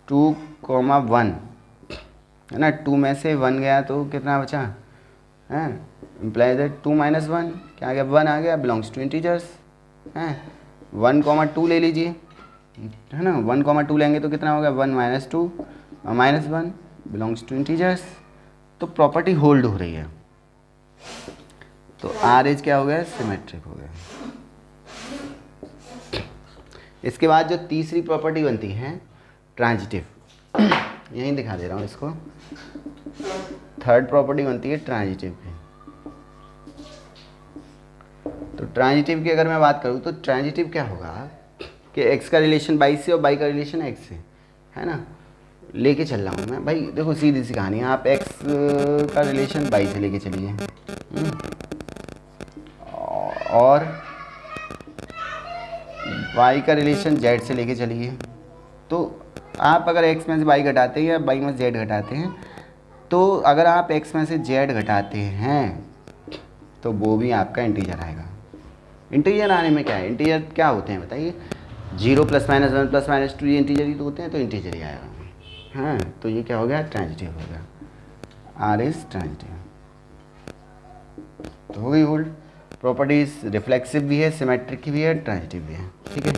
2,1 है ना, 2 में से 1 गया तो कितना बचा, है, इम्प्लाई दैट 2 माइनस 1 क्या आ गया, 1 आ गया, बिलोंग्स टू इंटीजर्स, हैं। 1,2 ले लीजिए, है ना, 1,2 लेंगे तो कितना होगा, 1 माइनस 2 और माइनस 1 बिलोंग्स टू इंटीजर्स, तो प्रॉपर्टी होल्ड हो रही है, तो आर एज क्या हो गया, सिमेट्रिक हो गया। इसके बाद जो तीसरी प्रॉपर्टी बनती है ट्रांजिटिव, यहीं दिखा दे रहा हूँ इसको। थर्ड प्रॉपर्टी बनती है ट्रांजिटिव की। तो ट्रांजिटिव की अगर मैं बात करूँ तो ट्रांजिटिव क्या होगा कि x का रिलेशन y से और y का रिलेशन x से, है ना, लेके चल रहा हूँ मैं भाई। देखो सीधी सी कहानी है, आप x का रिलेशन y से लेके चलिए और y का रिलेशन z से लेके चलिए। तो आप अगर x में से y घटाते हैं या y में से z घटाते हैं, तो अगर आप x में से z घटाते हैं तो वो भी आपका इंटीजर आएगा। इंटीजर आने में क्या है, इंटीजर क्या होते हैं बताइए, 0 + -1 + -2 ये इंटीजर ही तो होते हैं, तो इंटीजर ही आएगा। हाँ, तो ये क्या हो गया, ट्रांजिटिव हो गया, आर इज ट्रांजिटिव। तो हो गई होल्ड। प्रॉपर्टीज रिफ्लेक्सिव भी है, सिमेट्रिक भी है, ट्रांजिटिव भी है। ठीक है,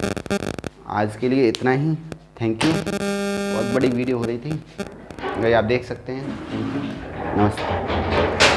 आज के लिए इतना ही। Thank you. बहुत बड़ी वीडियो हो रही थी, अगर आप देख सकते हैं। थैंक यू, नमस्ते।